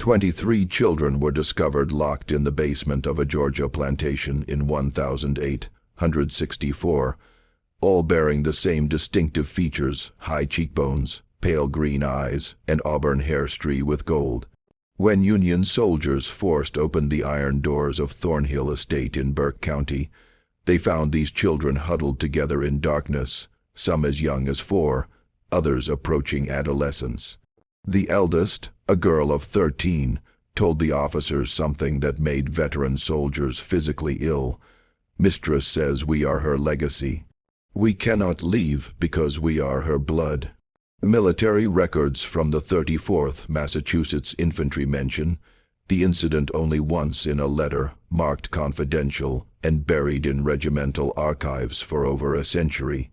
23 children were discovered locked in the basement of a Georgia plantation in 1864, all bearing the same distinctive features: high cheekbones, pale green eyes, and auburn hair streaked with gold. When Union soldiers forced open the iron doors of Thornhill Estate in Burke County, they found these children huddled together in darkness, some as young as 4, others approaching adolescence. The eldest, a girl of 13, told the officers something that made veteran soldiers physically ill. "Mistress says we are her legacy. We cannot leave because we are her blood." Military records from the 34th Massachusetts Infantry mention the incident only once in a letter marked confidential and buried in regimental archives for over a century.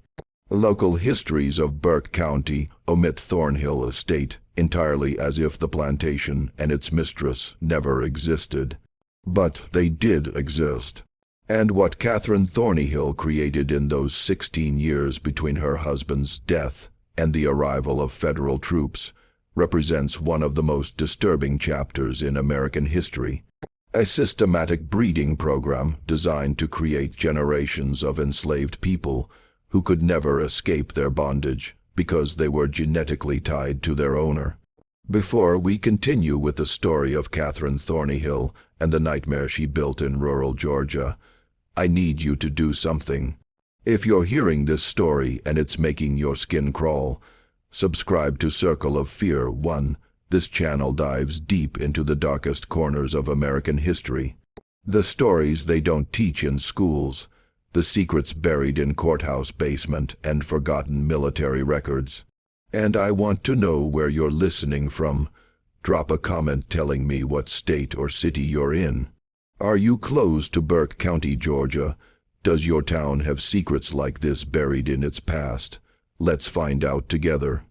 Local histories of Burke County omit Thornhill Estate entirely, as if the plantation and its mistress never existed. But they did exist. And what Catherine Thornhill created in those 16 years between her husband's death and the arrival of federal troops represents one of the most disturbing chapters in American history. A systematic breeding program designed to create generations of enslaved people who could never escape their bondage because they were genetically tied to their owner. Before we continue with the story of Catherine Thornhill and the nightmare she built in rural Georgia, I need you to do something. If you're hearing this story and it's making your skin crawl, subscribe to Circle of Fear 1. This channel dives deep into the darkest corners of American history. The stories they don't teach in schools, the secrets buried in courthouse basement and forgotten military records. And I want to know where you're listening from. Drop a comment telling me what state or city you're in. Are you close to Burke County, Georgia? Does your town have secrets like this buried in its past? Let's find out together.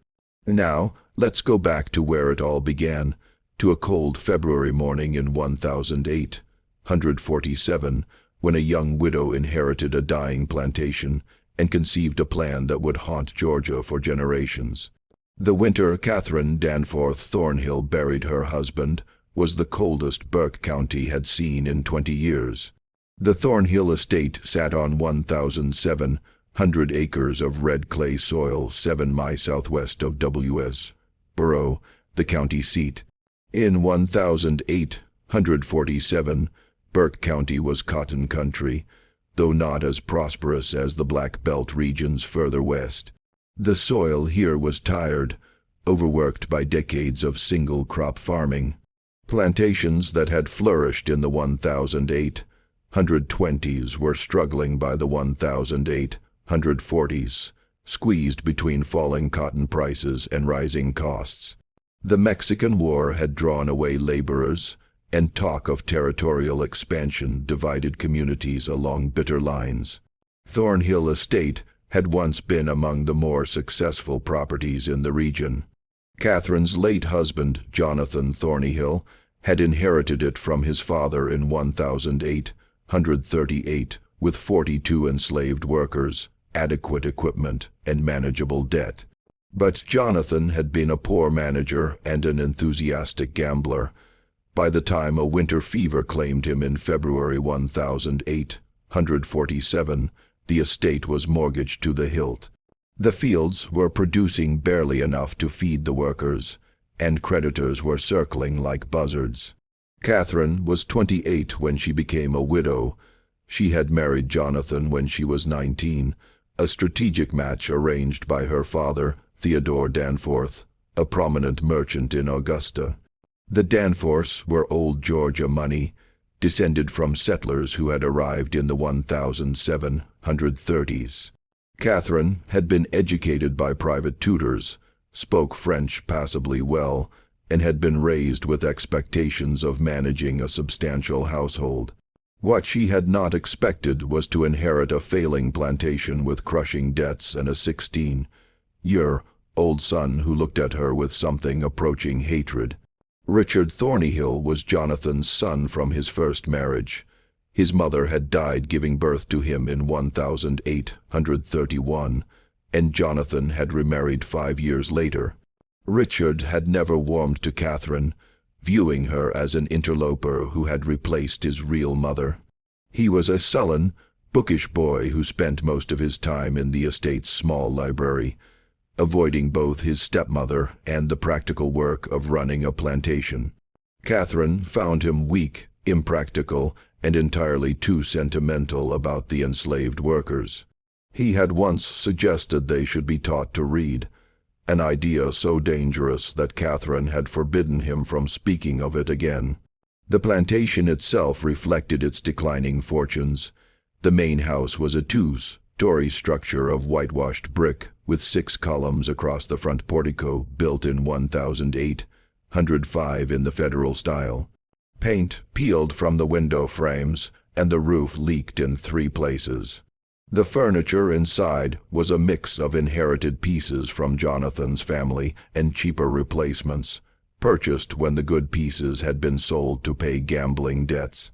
Now, let's go back to where it all began, to a cold February morning in 1847, when a young widow inherited a dying plantation and conceived a plan that would haunt Georgia for generations. The winter Catherine Danforth Thornhill buried her husband was the coldest Burke County had seen in 20 years. The Thornhill estate sat on 1,700 acres of red clay soil 7 miles southwest of W.S. Borough, the county seat. In 1847, Burke County was cotton country, though not as prosperous as the Black Belt regions further west. The soil here was tired, overworked by decades of single-crop farming. Plantations that had flourished in the 1820s were struggling by the 1840s, squeezed between falling cotton prices and rising costs. The Mexican War had drawn away laborers, and talk of territorial expansion divided communities along bitter lines. Thornhill Estate had once been among the more successful properties in the region. Catherine's late husband, Jonathan Thornhill, had inherited it from his father in 1838 with 42 enslaved workers, adequate equipment, and manageable debt. But Jonathan had been a poor manager and an enthusiastic gambler. By the time a winter fever claimed him in February 1847, the estate was mortgaged to the hilt. The fields were producing barely enough to feed the workers, and creditors were circling like buzzards. Catherine was 28 when she became a widow. She had married Jonathan when she was 19, a strategic match arranged by her father, Theodore Danforth, a prominent merchant in Augusta. The Danforths were old Georgia money, descended from settlers who had arrived in the 1730s. Catherine had been educated by private tutors, spoke French passably well, and had been raised with expectations of managing a substantial household. What she had not expected was to inherit a failing plantation with crushing debts and a 16-year-old son who looked at her with something approaching hatred. Richard Thornhill was Jonathan's son from his first marriage. His mother had died giving birth to him in 1831, and Jonathan had remarried 5 years later. Richard had never warmed to Catherine, viewing her as an interloper who had replaced his real mother. He was a sullen, bookish boy who spent most of his time in the estate's small library, avoiding both his stepmother and the practical work of running a plantation. Catherine found him weak, impractical, and entirely too sentimental about the enslaved workers. He had once suggested they should be taught to read, an idea so dangerous that Catherine had forbidden him from speaking of it again. The plantation itself reflected its declining fortunes. The main house was a two-story structure of whitewashed brick with 6 columns across the front portico, built in 1805 in the federal style. Paint peeled from the window frames, and the roof leaked in 3 places. The furniture inside was a mix of inherited pieces from Jonathan's family and cheaper replacements, purchased when the good pieces had been sold to pay gambling debts.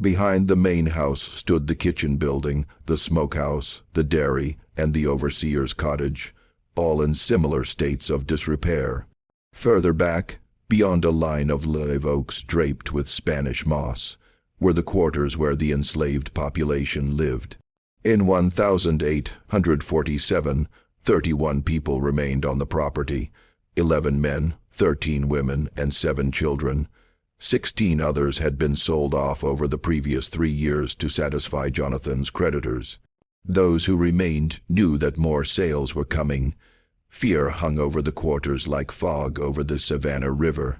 Behind the main house stood the kitchen building, the smokehouse, the dairy, and the overseer's cottage, all in similar states of disrepair. Further back, beyond a line of live oaks draped with Spanish moss, were the quarters where the enslaved population lived. In 1847, 31 people remained on the property, 11 men, 13 women, and 7 children. 16 others had been sold off over the previous 3 years to satisfy Jonathan's creditors. Those who remained knew that more sales were coming. Fear hung over the quarters like fog over the Savannah River.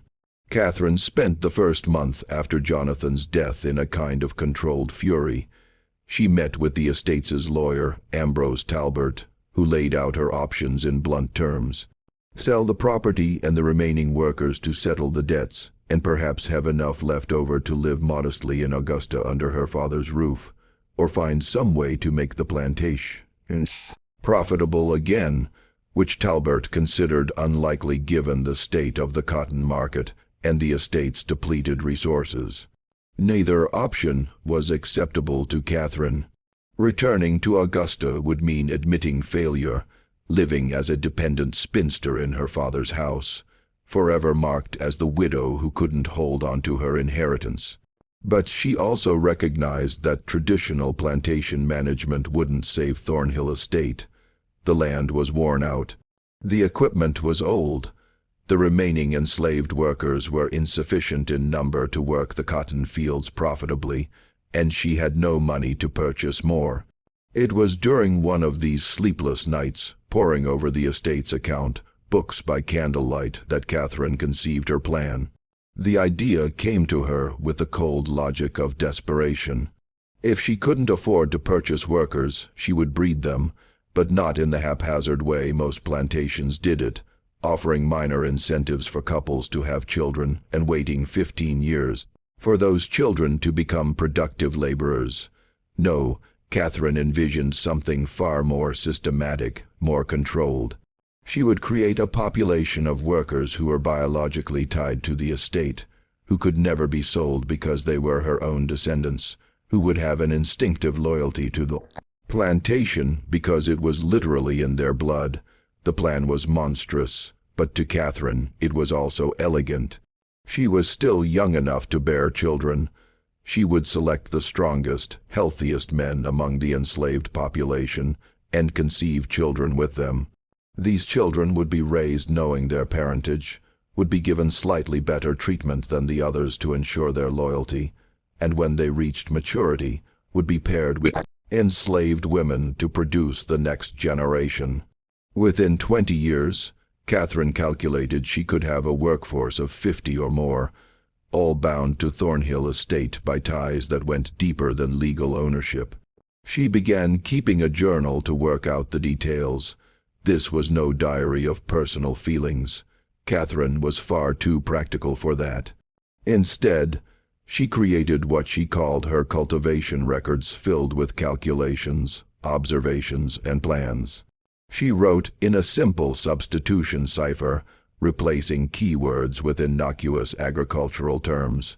Catherine spent the first month after Jonathan's death in a kind of controlled fury. She met with the estate's lawyer, Ambrose Talbot, who laid out her options in blunt terms. Sell the property and the remaining workers to settle the debts, and perhaps have enough left over to live modestly in Augusta under her father's roof, or find some way to make the plantation profitable again, which Talbot considered unlikely given the state of the cotton market and the estate's depleted resources. Neither option was acceptable to Catherine. Returning to Augusta would mean admitting failure, living as a dependent spinster in her father's house, forever marked as the widow who couldn't hold on to her inheritance. But she also recognized that traditional plantation management wouldn't save Thornhill Estate. The land was worn out. The equipment was old. The remaining enslaved workers were insufficient in number to work the cotton fields profitably, and she had no money to purchase more. It was during one of these sleepless nights, poring over the estate's account, books by candlelight, that Catherine conceived her plan. The idea came to her with the cold logic of desperation. If she couldn't afford to purchase workers, she would breed them, but not in the haphazard way most plantations did it, offering minor incentives for couples to have children and waiting 15 years for those children to become productive laborers. No, Catherine envisioned something far more systematic, more controlled. She would create a population of workers who were biologically tied to the estate, who could never be sold because they were her own descendants, who would have an instinctive loyalty to the plantation because it was literally in their blood. The plan was monstrous, but to Catherine it was also elegant. She was still young enough to bear children. She would select the strongest, healthiest men among the enslaved population and conceive children with them. These children would be raised knowing their parentage, would be given slightly better treatment than the others to ensure their loyalty, and when they reached maturity, would be paired with enslaved women to produce the next generation. Within 20 years, Catherine calculated she could have a workforce of 50 or more, all bound to Thornhill Estate by ties that went deeper than legal ownership. She began keeping a journal to work out the details. This was no diary of personal feelings. Catherine was far too practical for that. Instead, she created what she called her cultivation records filled with calculations, observations, and plans. She wrote in a simple substitution cipher, replacing keywords with innocuous agricultural terms.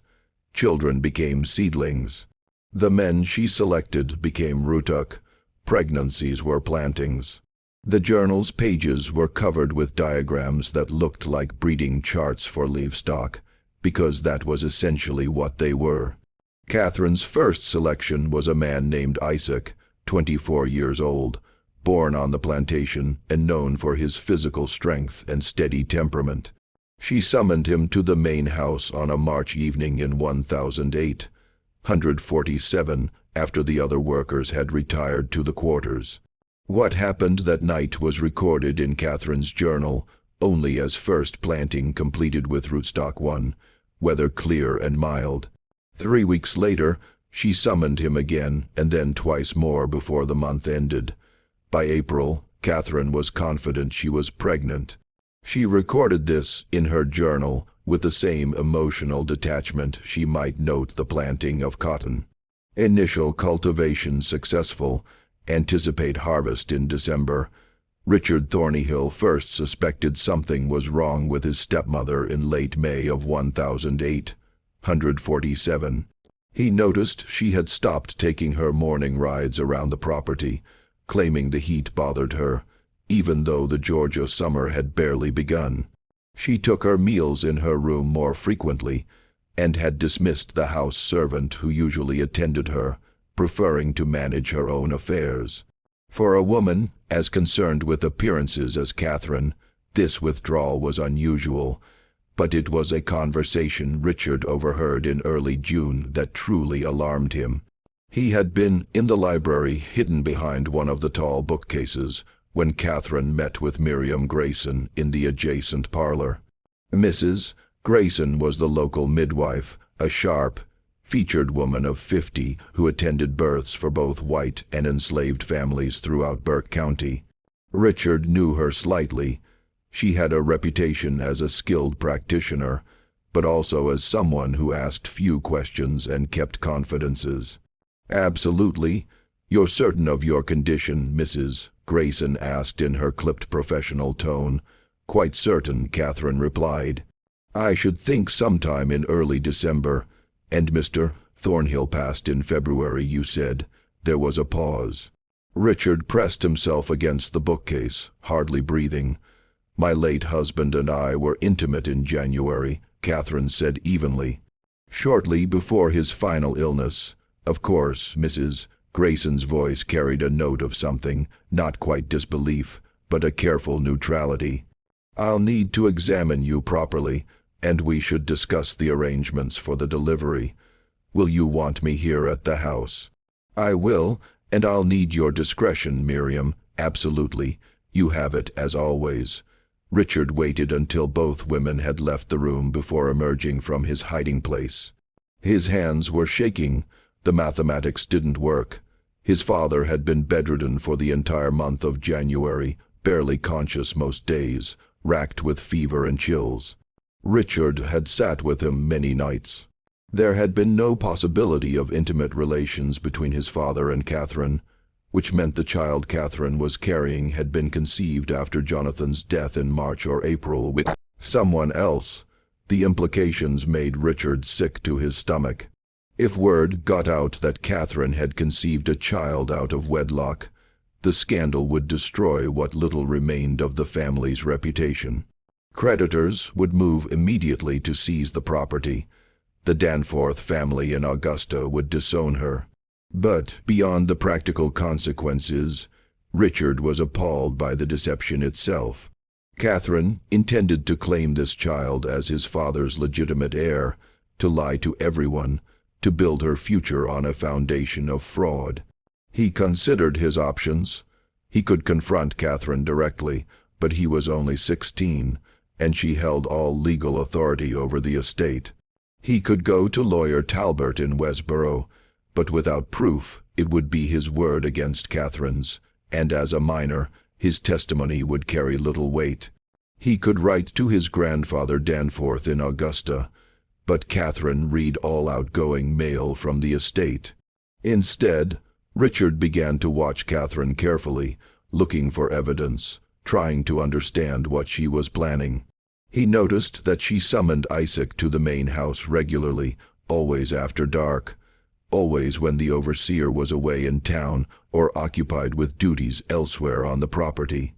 Children became seedlings. The men she selected became rootok. Pregnancies were plantings. The journal's pages were covered with diagrams that looked like breeding charts for livestock, because that was essentially what they were. Catherine's first selection was a man named Isaac, 24 years old, born on the plantation and known for his physical strength and steady temperament. She summoned him to the main house on a March evening in 1847, after the other workers had retired to the quarters. What happened that night was recorded in Catherine's journal only as first planting completed with rootstock 1, weather clear and mild. 3 weeks later, she summoned him again and then twice more before the month ended. By April, Catherine was confident she was pregnant. She recorded this in her journal with the same emotional detachment she might note the planting of cotton. Initial cultivation successful. Anticipate harvest in December. Richard Thornhill first suspected something was wrong with his stepmother in late May of 1847. He noticed she had stopped taking her morning rides around the property, claiming the heat bothered her, even though the Georgia summer had barely begun. She took her meals in her room more frequently, and had dismissed the house servant who usually attended her, preferring to manage her own affairs. For a woman as concerned with appearances as Catherine, this withdrawal was unusual, but it was a conversation Richard overheard in early June that truly alarmed him. He had been in the library, hidden behind one of the tall bookcases, when Catherine met with Miriam Grayson in the adjacent parlor. Mrs. Grayson was the local midwife, a sharp, featured woman of 50 who attended births for both white and enslaved families throughout Burke County. Richard knew her slightly. She had a reputation as a skilled practitioner, but also as someone who asked few questions and kept confidences. "Absolutely. You're certain of your condition, Mrs. Grayson asked in her clipped professional tone. "Quite certain," Catherine replied. "I should think sometime in early December. And Mr. Thornhill passed in February, you said." There was a pause. Richard pressed himself against the bookcase, hardly breathing. "My late husband and I were intimate in January," Catherine said evenly. "Shortly before his final illness. Of course, Mrs. Grayson's voice carried a note of something, not quite disbelief, but a careful neutrality. "I'll need to examine you properly, and we should discuss the arrangements for the delivery. Will you want me here at the house?" "I will, and I'll need your discretion, Miriam." "Absolutely. You have it, as always." Richard waited until both women had left the room before emerging from his hiding place. His hands were shaking. The mathematics didn't work. His father had been bedridden for the entire month of January, barely conscious most days, racked with fever and chills. Richard had sat with him many nights. There had been no possibility of intimate relations between his father and Catherine, which meant the child Catherine was carrying had been conceived after Jonathan's death in March or April with someone else. The implications made Richard sick to his stomach. If word got out that Catherine had conceived a child out of wedlock, the scandal would destroy what little remained of the family's reputation. Creditors would move immediately to seize the property. The Danforth family in Augusta would disown her. But beyond the practical consequences, Richard was appalled by the deception itself. Catherine intended to claim this child as his father's legitimate heir, to lie to everyone, to build her future on a foundation of fraud. He considered his options. He could confront Catherine directly, but he was only 16, and she held all legal authority over the estate. He could go to lawyer Talbert in Westboro, but without proof, it would be his word against Catherine's, and as a minor, his testimony would carry little weight. He could write to his grandfather Danforth in Augusta, but Catherine read all outgoing mail from the estate. Instead, Richard began to watch Catherine carefully, looking for evidence, trying to understand what she was planning. He noticed that she summoned Isaac to the main house regularly, always after dark, always when the overseer was away in town or occupied with duties elsewhere on the property.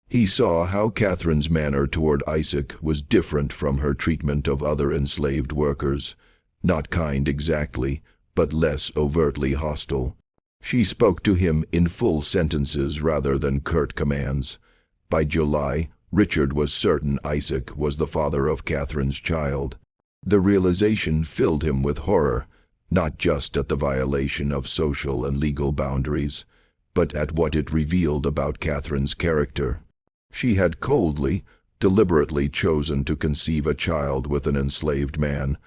He saw how Catherine's manner toward Isaac was different from her treatment of other enslaved workers. Not kind exactly, but less overtly hostile. She spoke to him in full sentences rather than curt commands. By July, Richard was certain Isaac was the father of Catherine's child. The realization filled him with horror, not just at the violation of social and legal boundaries, but at what it revealed about Catherine's character. She had coldly, deliberately chosen to conceive a child with an enslaved man,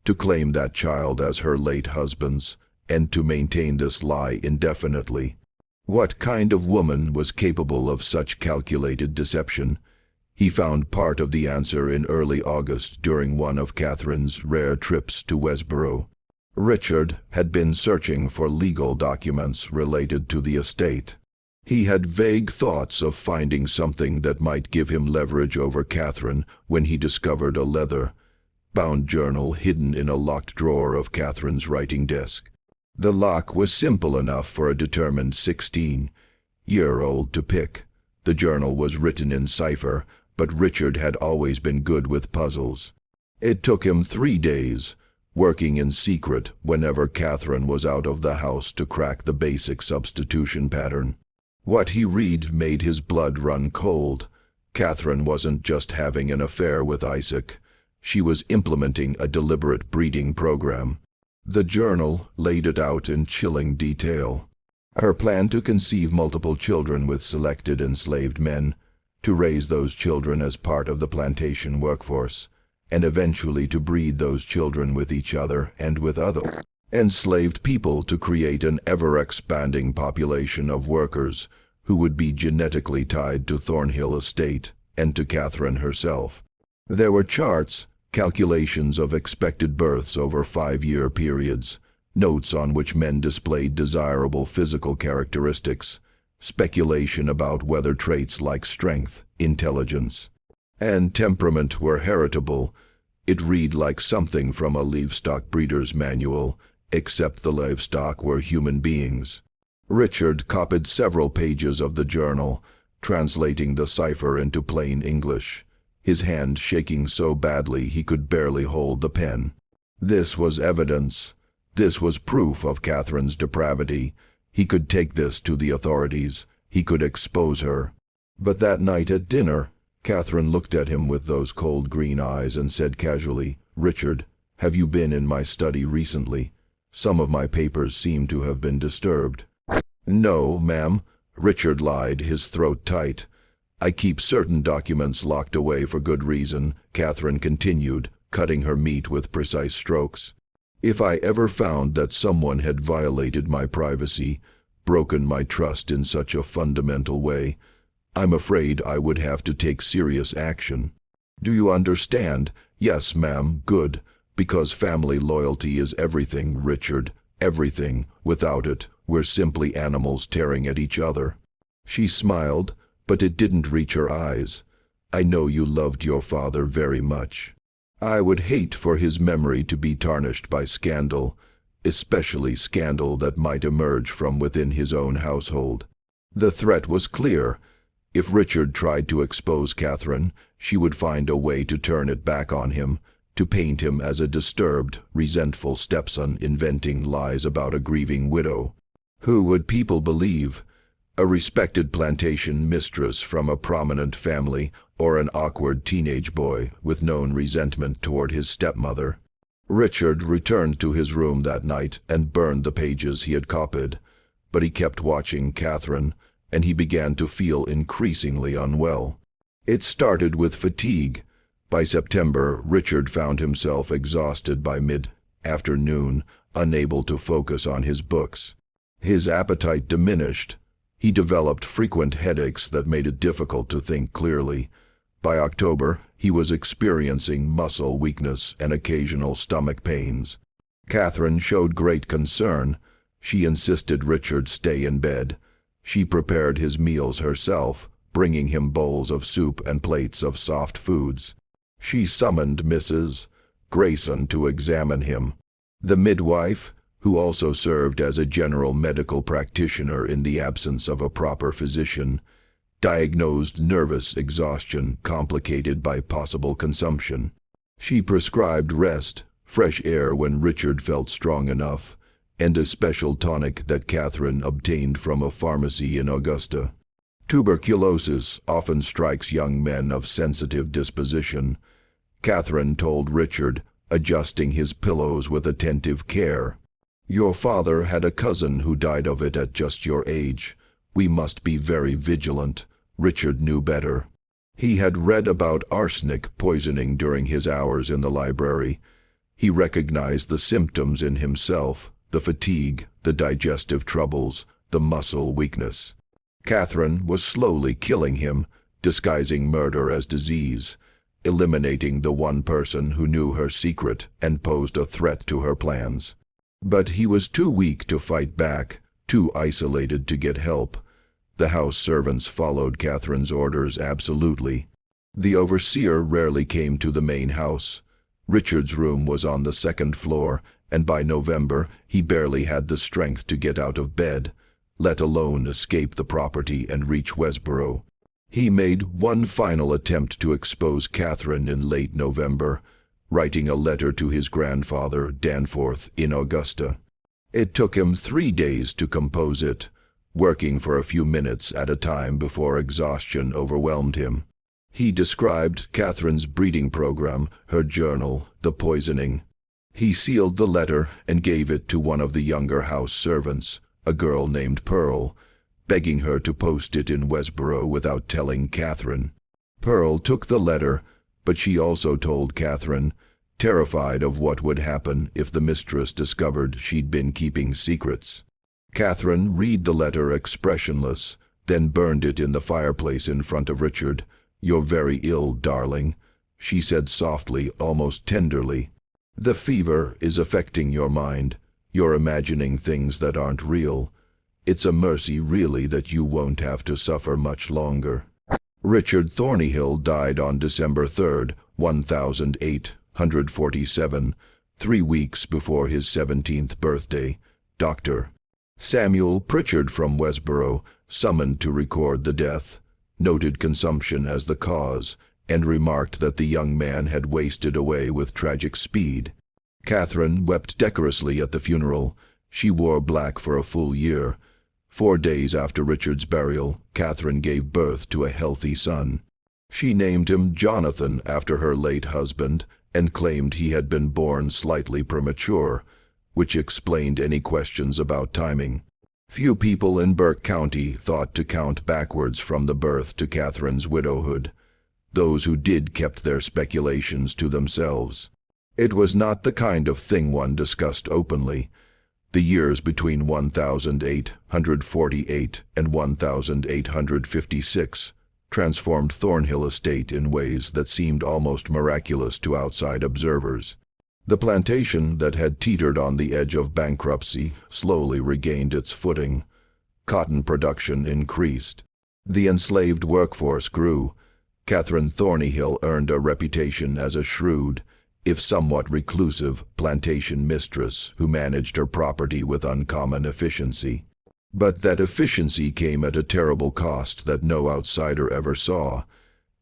to claim that child as her late husband's, and to maintain this lie indefinitely. What kind of woman was capable of such calculated deception? He found part of the answer in early August during one of Catherine's rare trips to Westboro. Richard had been searching for legal documents related to the estate. He had vague thoughts of finding something that might give him leverage over Catherine when he discovered a leather-bound journal hidden in a locked drawer of Catherine's writing desk. The lock was simple enough for a determined 16-year-old to pick. The journal was written in cipher, but Richard had always been good with puzzles. It took him 3 days, working in secret whenever Catherine was out of the house, to crack the basic substitution pattern. What he read made his blood run cold. Catherine wasn't just having an affair with Isaac. She was implementing a deliberate breeding program. The journal laid it out in chilling detail. Her plan to conceive multiple children with selected enslaved men, to raise those children as part of the plantation workforce, and eventually to breed those children with each other and with other enslaved people, to create an ever-expanding population of workers who would be genetically tied to Thornhill Estate and to Catherine herself. There were charts, calculations of expected births over 5-year periods, notes on which men displayed desirable physical characteristics, speculation about whether traits like strength, intelligence, and temperament were heritable. It read like something from a livestock breeder's manual, except the livestock were human beings. Richard copied several pages of the journal, translating the cipher into plain English, his hand shaking so badly he could barely hold the pen. This was evidence. This was proof of Catherine's depravity. He could take this to the authorities. He could expose her. But that night at dinner, Catherine looked at him with those cold green eyes and said casually, "Richard, have you been in my study recently? Some of my papers seem to have been disturbed." "No, ma'am," Richard lied, his throat tight. "I keep certain documents locked away for good reason," Catherine continued, cutting her meat with precise strokes. "If I ever found that someone had violated my privacy, broken my trust in such a fundamental way, I'm afraid I would have to take serious action. Do you understand?" "Yes, ma'am." "Good, because family loyalty is everything, Richard, everything. Without it, we're simply animals tearing at each other." She smiled, but it didn't reach her eyes. "I know you loved your father very much. I would hate for his memory to be tarnished by scandal, especially scandal that might emerge from within his own household." The threat was clear. If Richard tried to expose Catherine, she would find a way to turn it back on him, to paint him as a disturbed, resentful stepson inventing lies about a grieving widow. Who would people believe? A respected plantation mistress from a prominent family, or an awkward teenage boy with known resentment toward his stepmother? Richard returned to his room that night and burned the pages he had copied, but he kept watching Catherine, and he began to feel increasingly unwell. It started with fatigue. By September, Richard found himself exhausted by mid-afternoon, unable to focus on his books. His appetite diminished. He developed frequent headaches that made it difficult to think clearly. By October, he was experiencing muscle weakness and occasional stomach pains. Catherine showed great concern. She insisted Richard stay in bed. She prepared his meals herself, bringing him bowls of soup and plates of soft foods. She summoned Mrs. Grayson to examine him. The midwife, who also served as a general medical practitioner in the absence of a proper physician, diagnosed nervous exhaustion complicated by possible consumption. She prescribed rest, fresh air when Richard felt strong enough, and a special tonic that Catherine obtained from a pharmacy in Augusta. Tuberculosis often strikes young men of sensitive disposition, Catherine told Richard, adjusting his pillows with attentive care. Your father had a cousin who died of it at just your age. We must be very vigilant. Richard knew better. He had read about arsenic poisoning during his hours in the library. He recognized the symptoms in himself, the fatigue, the digestive troubles, the muscle weakness. Catherine was slowly killing him, disguising murder as disease, eliminating the one person who knew her secret and posed a threat to her plans. But he was too weak to fight back, too isolated to get help. The house servants followed Catherine's orders absolutely. The overseer rarely came to the main house. Richard's room was on the second floor, and by November he barely had the strength to get out of bed, let alone escape the property and reach Westboro. He made one final attempt to expose Catherine in late November, writing a letter to his grandfather, Danforth, in Augusta. It took him 3 days to compose it, working for a few minutes at a time before exhaustion overwhelmed him. He described Catherine's breeding program, her journal, the poisoning. He sealed the letter and gave it to one of the younger house servants, a girl named Pearl, begging her to post it in Westboro without telling Catherine. Pearl took the letter, but she also told Catherine, terrified of what would happen if the mistress discovered she'd been keeping secrets. Catherine read the letter expressionless, then burned it in the fireplace in front of Richard. You're very ill, darling, she said softly, almost tenderly. The fever is affecting your mind. You're imagining things that aren't real. It's a mercy, really, that you won't have to suffer much longer. Richard Thornyhill died on December 3rd, 1847, 3 weeks before his 17th birthday. Dr. Samuel Pritchard from Westboro, summoned to record the death, noted consumption as the cause, and remarked that the young man had wasted away with tragic speed. Catherine wept decorously at the funeral. She wore black for a full year. 4 days after Richard's burial, Catherine gave birth to a healthy son. She named him Jonathan after her late husband and claimed he had been born slightly premature, which explained any questions about timing. Few people in Burke County thought to count backwards from the birth to Catherine's widowhood. Those who did kept their speculations to themselves. It was not the kind of thing one discussed openly. The years between 1848 and 1856 transformed Thornhill Estate in ways that seemed almost miraculous to outside observers. The plantation that had teetered on the edge of bankruptcy slowly regained its footing. Cotton production increased. The enslaved workforce grew. Catherine Thornyhill earned a reputation as a shrewd, if somewhat reclusive, plantation mistress who managed her property with uncommon efficiency. But that efficiency came at a terrible cost that no outsider ever saw.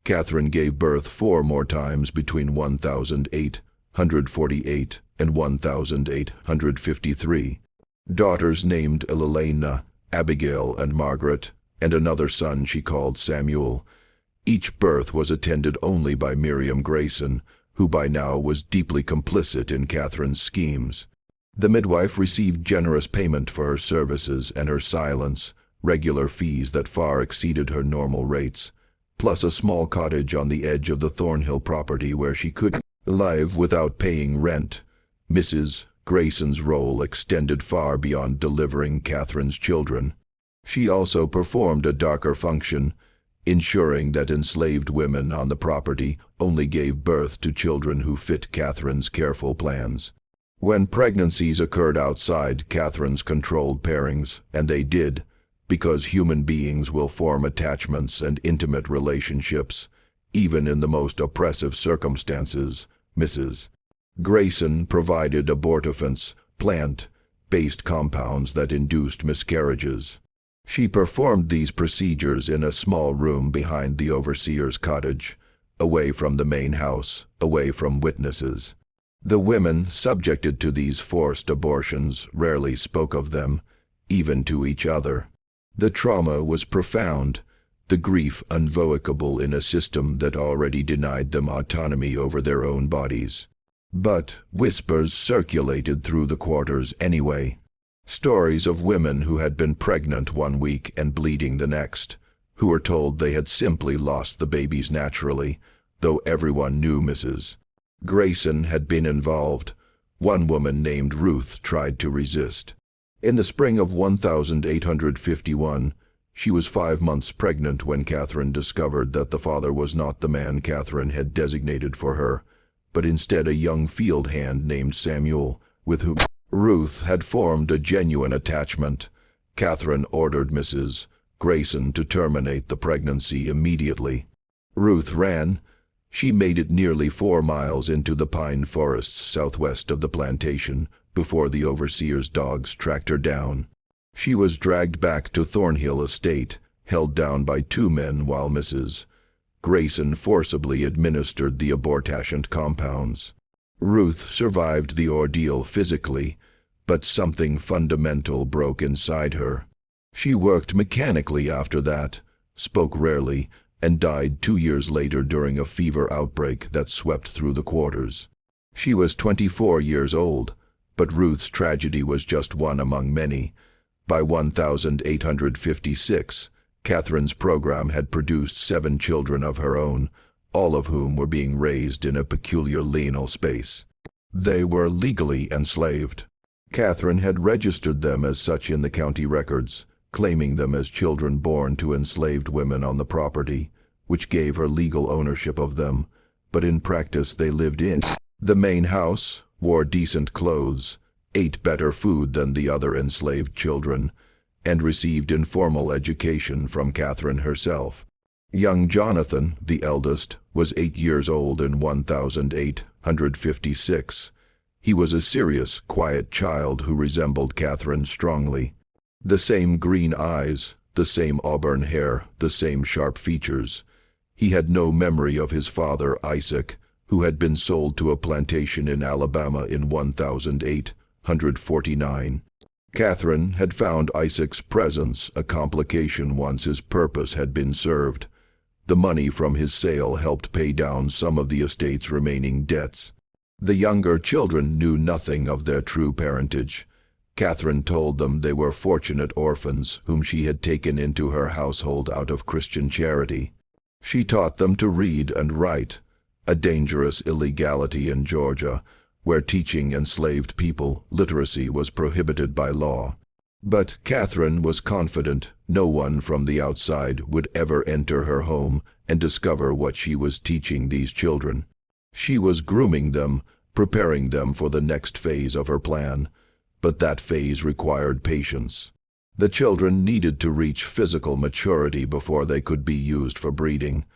Catherine gave birth 4 more times between 1848 and 1853. Daughters named Elena, Abigail, and Margaret, and another son she called Samuel. Each birth was attended only by Miriam Grayson, who by now was deeply complicit in Catherine's schemes. The midwife received generous payment for her services and her silence, regular fees that far exceeded her normal rates, plus a small cottage on the edge of the Thornhill property where she could live without paying rent. Mrs. Grayson's role extended far beyond delivering Catherine's children. She also performed a darker function, ensuring that enslaved women on the property only gave birth to children who fit Catherine's careful plans. When pregnancies occurred outside Catherine's controlled pairings, and they did, because human beings will form attachments and intimate relationships, even in the most oppressive circumstances, Mrs. Grayson provided abortifacts, plant-based compounds that induced miscarriages. She performed these procedures in a small room behind the overseer's cottage, away from the main house, away from witnesses. The women subjected to these forced abortions rarely spoke of them, even to each other. The trauma was profound, the grief unvoicable in a system that already denied them autonomy over their own bodies. But whispers circulated through the quarters anyway. Stories of women who had been pregnant one week and bleeding the next, who were told they had simply lost the babies naturally, though everyone knew Mrs. Grayson had been involved. One woman named Ruth tried to resist. In the spring of 1851, she was 5 months pregnant when Catherine discovered that the father was not the man Catherine had designated for her, but instead a young field hand named Samuel, with whom Ruth had formed a genuine attachment. Catherine ordered Mrs. Grayson to terminate the pregnancy immediately. Ruth ran. She made it nearly 4 miles into the pine forests southwest of the plantation before the overseer's dogs tracked her down. She was dragged back to Thornhill Estate, held down by 2 men while Mrs. Grayson forcibly administered the abortifacient compounds. Ruth survived the ordeal physically, but something fundamental broke inside her. She worked mechanically after that, spoke rarely, and died 2 years later during a fever outbreak that swept through the quarters. She was 24 years old, but Ruth's tragedy was just one among many. By 1856, Catherine's program had produced 7 children of her own, all of whom were being raised in a peculiar liminal space. They were legally enslaved. Catherine had registered them as such in the county records, claiming them as children born to enslaved women on the property, which gave her legal ownership of them, but in practice they lived in the main house, wore decent clothes, ate better food than the other enslaved children, and received informal education from Catherine herself. Young Jonathan, the eldest, was 8 years old in 1856. He was a serious, quiet child who resembled Catherine strongly. The same green eyes, the same auburn hair, the same sharp features. He had no memory of his father, Isaac, who had been sold to a plantation in Alabama in 1849. Catherine had found Isaac's presence a complication once his purpose had been served. The money from his sale helped pay down some of the estate's remaining debts. The younger children knew nothing of their true parentage. Catherine told them they were fortunate orphans whom she had taken into her household out of Christian charity. She taught them to read and write, a dangerous illegality in Georgia, where teaching enslaved people literacy was prohibited by law. But Catherine was confident no one from the outside would ever enter her home and discover what she was teaching these children. She was grooming them, preparing them for the next phase of her plan, but that phase required patience. The children needed to reach physical maturity before they could be used for breeding.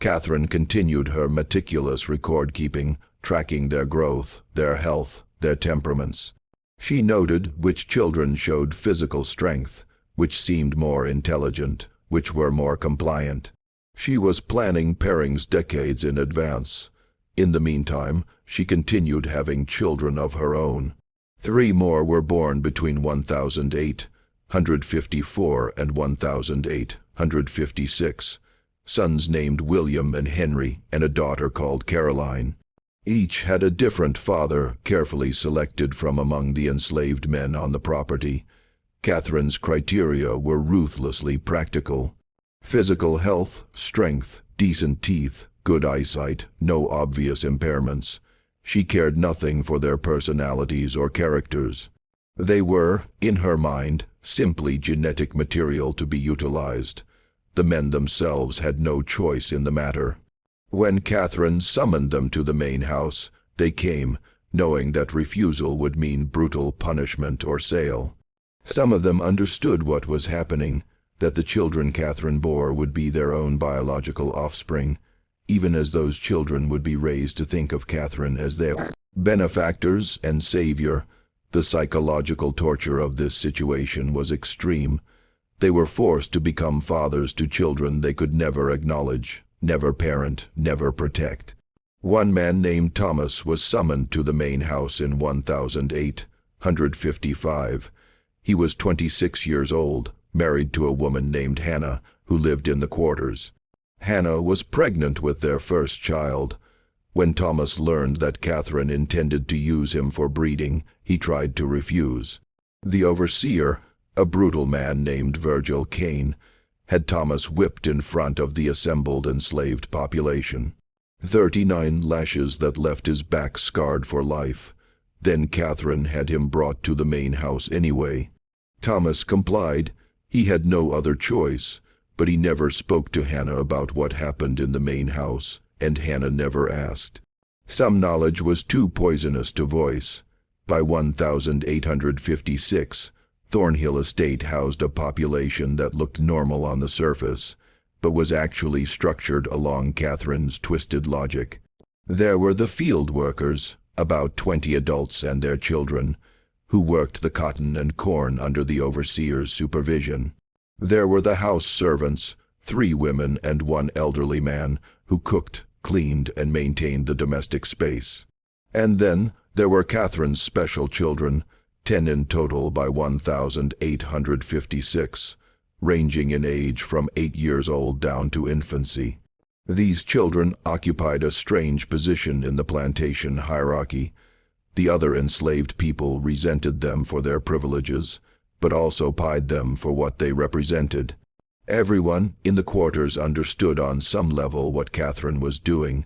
Catherine continued her meticulous record-keeping, tracking their growth, their health, their temperaments. She noted which children showed physical strength, which seemed more intelligent, which were more compliant. She was planning pairings decades in advance. In the meantime, she continued having children of her own. 3 more were born between 1854 and 1856, sons named William and Henry, and a daughter called Caroline. Each had a different father, carefully selected from among the enslaved men on the property. Catherine's criteria were ruthlessly practical. Physical health, strength, decent teeth, good eyesight, no obvious impairments. She cared nothing for their personalities or characters. They were, in her mind, simply genetic material to be utilized. The men themselves had no choice in the matter. When Catherine summoned them to the main house, they came, knowing that refusal would mean brutal punishment or sale. Some of them understood what was happening, that the children Catherine bore would be their own biological offspring, even as those children would be raised to think of Catherine as their benefactors and savior. The psychological torture of this situation was extreme. They were forced to become fathers to children they could never acknowledge, never parent, never protect. One man named Thomas was summoned to the main house in 1855. He was 26 years old, married to a woman named Hannah, who lived in the quarters. Hannah was pregnant with their first child. When Thomas learned that Catherine intended to use him for breeding, he tried to refuse. The overseer, a brutal man named Virgil Kane, had Thomas whipped in front of the assembled enslaved population. 39 lashes that left his back scarred for life. Then Catherine had him brought to the main house anyway. Thomas complied. He had no other choice, but he never spoke to Hannah about what happened in the main house, and Hannah never asked. Some knowledge was too poisonous to voice. By 1856, Thornhill Estate housed a population that looked normal on the surface, but was actually structured along Catherine's twisted logic. There were the field workers, about 20 adults and their children, who worked the cotton and corn under the overseer's supervision. There were the house servants, 3 women and 1 elderly man, who cooked, cleaned, and maintained the domestic space. And then there were Catherine's special children, 10 in total by 1856, ranging in age from 8 years old down to infancy. These children occupied a strange position in the plantation hierarchy. The other enslaved people resented them for their privileges, but also pied them for what they represented. Everyone in the quarters understood on some level what Catherine was doing.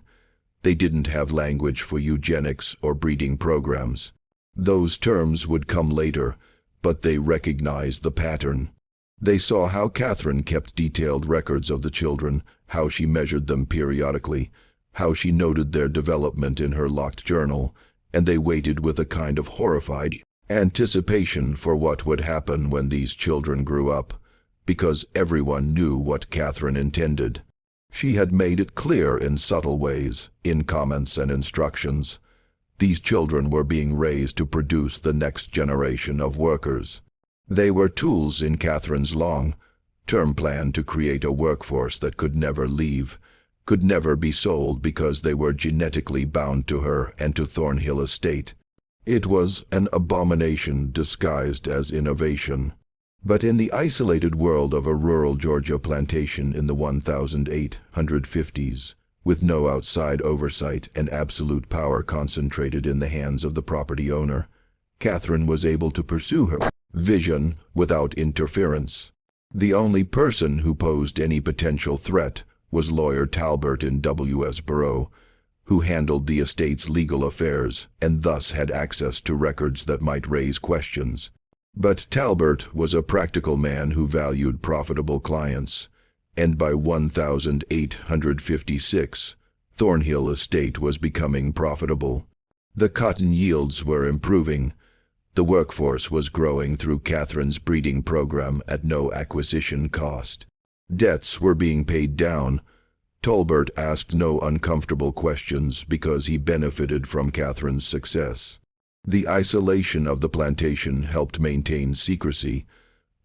They didn't have language for eugenics or breeding programs. Those terms would come later, but they recognized the pattern. They saw how Catherine kept detailed records of the children, how she measured them periodically, how she noted their development in her locked journal, and they waited with a kind of horrified anticipation for what would happen when these children grew up, because everyone knew what Catherine intended. She had made it clear in subtle ways, in comments and instructions. These children were being raised to produce the next generation of workers. They were tools in Catherine's long-term plan to create a workforce that could never leave, could never be sold because they were genetically bound to her and to Thornhill Estate. It was an abomination disguised as innovation. But in the isolated world of a rural Georgia plantation in the 1850s, with no outside oversight and absolute power concentrated in the hands of the property owner, Catherine was able to pursue her vision without interference. The only person who posed any potential threat was lawyer Talbert in Westboro, who handled the estate's legal affairs and thus had access to records that might raise questions. But Talbert was a practical man who valued profitable clients, and by 1856, Thornhill Estate was becoming profitable. The cotton yields were improving. The workforce was growing through Catherine's breeding program at no acquisition cost. Debts were being paid down. Talbert asked no uncomfortable questions because he benefited from Catherine's success. The isolation of the plantation helped maintain secrecy.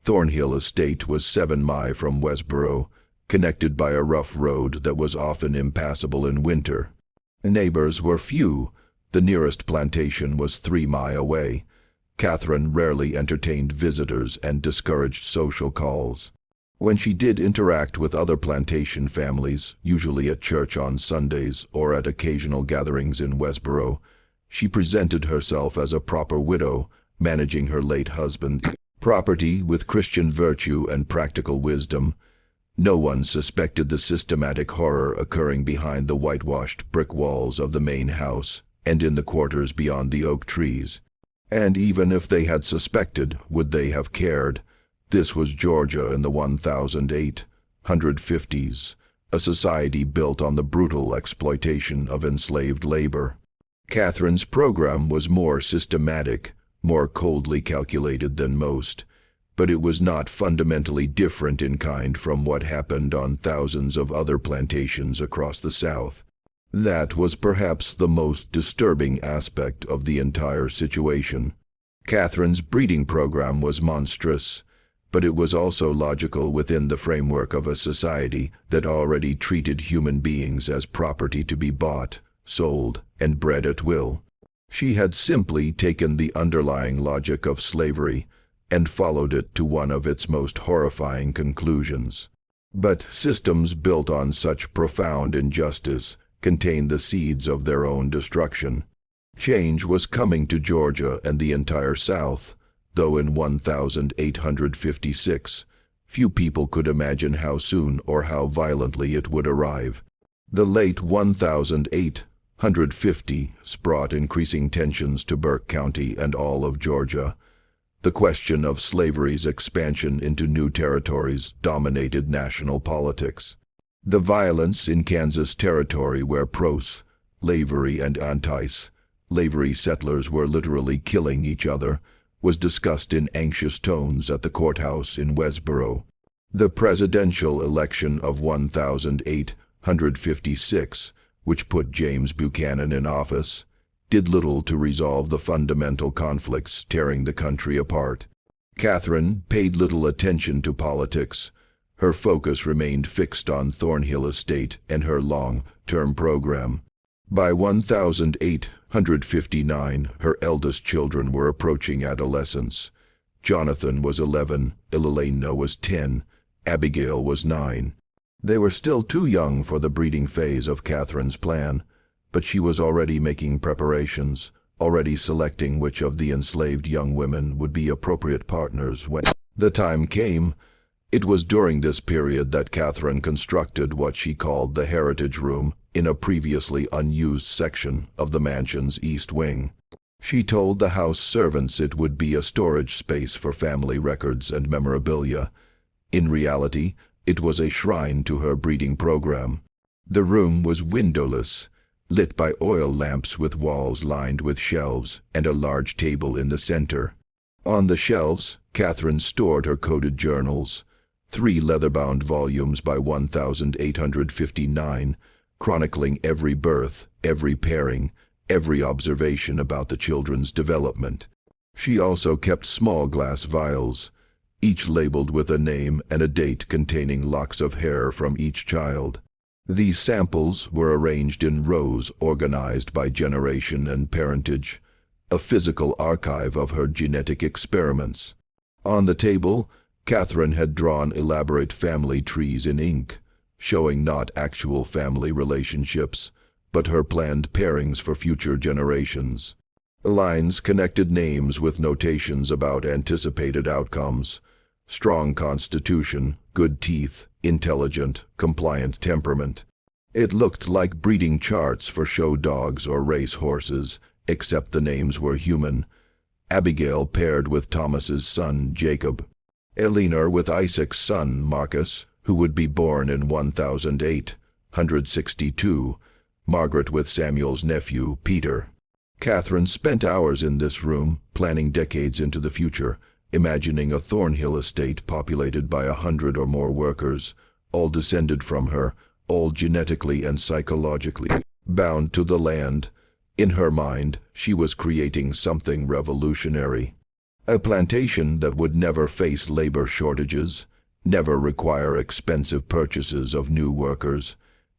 Thornhill Estate was 7 miles from Westboro, connected by a rough road that was often impassable in winter. Neighbors were few. The nearest plantation was 3 miles away. Catherine rarely entertained visitors and discouraged social calls. When she did interact with other plantation families, usually at church on Sundays or at occasional gatherings in Westboro, she presented herself as a proper widow, managing her late husband's property with Christian virtue and practical wisdom. No one suspected the systematic horror occurring behind the whitewashed brick walls of the main house and in the quarters beyond the oak trees. And even if they had suspected, would they have cared? This was Georgia in the 1850s, a society built on the brutal exploitation of enslaved labor. Catherine's program was more systematic, more coldly calculated than most, but it was not fundamentally different in kind from what happened on thousands of other plantations across the South. That was perhaps the most disturbing aspect of the entire situation. Catherine's breeding program was monstrous. but it was also logical within the framework of a society that already treated human beings as property to be bought, sold, and bred at will. She had simply taken the underlying logic of slavery and followed it to one of its most horrifying conclusions. But systems built on such profound injustice contained the seeds of their own destruction. Change was coming to Georgia and the entire South, though in 1856, few people could imagine how soon or how violently it would arrive. The late 1850s brought increasing tensions to Burke County and all of Georgia. The question of slavery's expansion into new territories dominated national politics. The violence in Kansas Territory, where pro-slavery and anti-slavery settlers were literally killing each other, was discussed in anxious tones at the courthouse in Westboro. The presidential election of 1856, which put James Buchanan in office, did little to resolve the fundamental conflicts tearing the country apart. Catherine paid little attention to politics. Her focus remained fixed on Thornhill Estate and her long-term program. By 1859, her eldest children were approaching adolescence. Jonathan was 11, Elena was 10, Abigail was 9. They were still too young for the breeding phase of Catherine's plan, but she was already making preparations, already selecting which of the enslaved young women would be appropriate partners when the time came. It was during this period that Catherine constructed what she called the Heritage Room in a previously unused section of the mansion's east wing. She told the house servants it would be a storage space for family records and memorabilia. In reality, it was a shrine to her breeding program. The room was windowless, lit by oil lamps with walls lined with shelves and a large table in the center. On the shelves, Catherine stored her coded journals, 3 leather-bound volumes by 1859, chronicling every birth, every pairing, every observation about the children's development. She also kept small glass vials, each labeled with a name and a date containing locks of hair from each child. These samples were arranged in rows organized by generation and parentage, a physical archive of her genetic experiments. On the table, Catherine had drawn elaborate family trees in ink, showing not actual family relationships, but her planned pairings for future generations. Lines connected names with notations about anticipated outcomes: strong constitution, good teeth, intelligent, compliant temperament. It looked like breeding charts for show dogs or race horses, except the names were human. Abigail paired with Thomas's son, Jacob. Eleanor with Isaac's son, Marcus, who would be born in 1862. Margaret with Samuel's nephew, Peter. Catherine spent hours in this room, planning decades into the future, imagining a Thornhill estate populated by 100 or more workers, all descended from her, all genetically and psychologically bound to the land. In her mind, she was creating something revolutionary. A plantation that would never face labor shortages, never require expensive purchases of new workers,